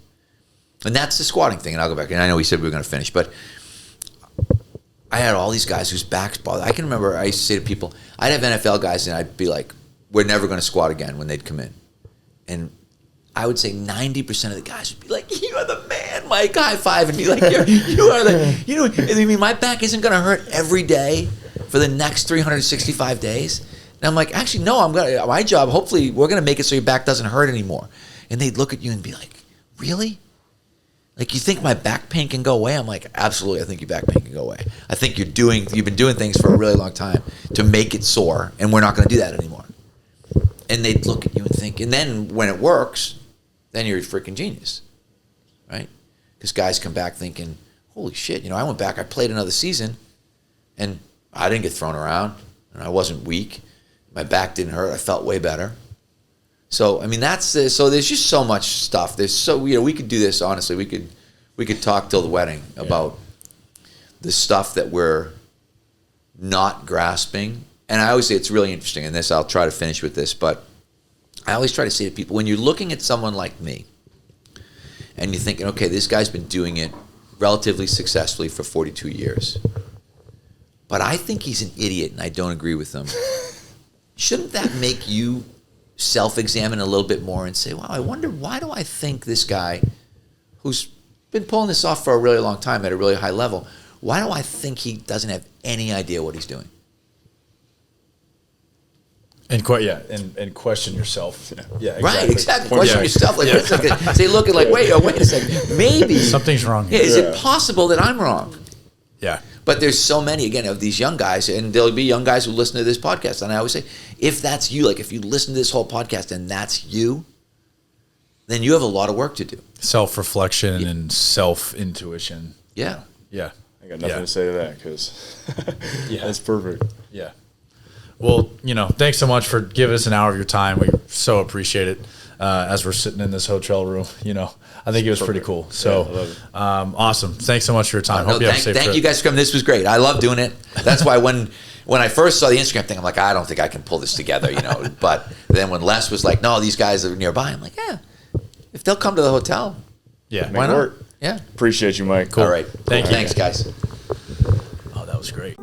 C: And that's the squatting thing, and I'll go back. And I know we said we were going to finish, but I had all these guys whose backs bothered. I can remember I used to say to people, I'd have NFL guys, and I'd be like, we're never going to squat again when they'd come in. And I would say 90% of the guys would be like, you are the man, Mike, high five, and be like, you are the, my back isn't going to hurt every day for the next 365 days. And I'm like, actually, no, my job, hopefully, we're going to make it so your back doesn't hurt anymore. And they'd look at you and be like, really? Like, you think my back pain can go away? I'm like, absolutely, I think your back pain can go away. I think you've been doing things for a really long time to make it sore, and we're not going to do that anymore. And they'd look at you and think, and then when it works, then you're a freaking genius, right? Because guys come back thinking, holy shit, I went back, I played another season, and I didn't get thrown around, and I wasn't weak. My back didn't hurt. I felt way better. So, so there's just so much stuff. We could do this, honestly. We could talk till the wedding about the stuff that we're not grasping. And I always say it's really interesting, and I'll try to finish with this, but I always try to say to people, when you're looking at someone like me, and you're thinking, okay, this guy's been doing it relatively successfully for 42 years, but I think he's an idiot and I don't agree with him. Shouldn't that make you self-examine a little bit more and say, wow, I wonder, why do I think this guy who's been pulling this off for a really long time at a really high level, why do I think he doesn't have any idea what he's doing?
A: And and question yourself. Yeah, exactly.
C: Right, exactly. Question yourself. Say, look at wait a second. Maybe
A: something's wrong here.
C: Yeah, is it possible that I'm wrong?
A: Yeah.
C: But there's so many, again, of these young guys, and there'll be young guys who listen to this podcast. And I always say, if that's you, if you listen to this whole podcast and that's you, then you have a lot of work to do.
A: Self-reflection and self-intuition.
C: Yeah.
A: Yeah.
B: I got nothing to say to that because that's perfect.
A: Yeah. Well, thanks so much for giving us an hour of your time. We so appreciate it. As we're sitting in this hotel room, I think it was pretty cool. So, awesome. Thanks so much for your time. Hope you have a safe trip.
C: Thank you guys for coming. This was great. I love doing it. That's why when I first saw the Instagram thing, I'm like, I don't think I can pull this together, But then when Les was like, no, these guys are nearby, I'm like, yeah, if they'll come to the hotel, why not? Yeah.
B: Appreciate you, Mike.
C: Cool. All right.
A: Thank you.
C: Thanks, guys.
A: Oh, that was great.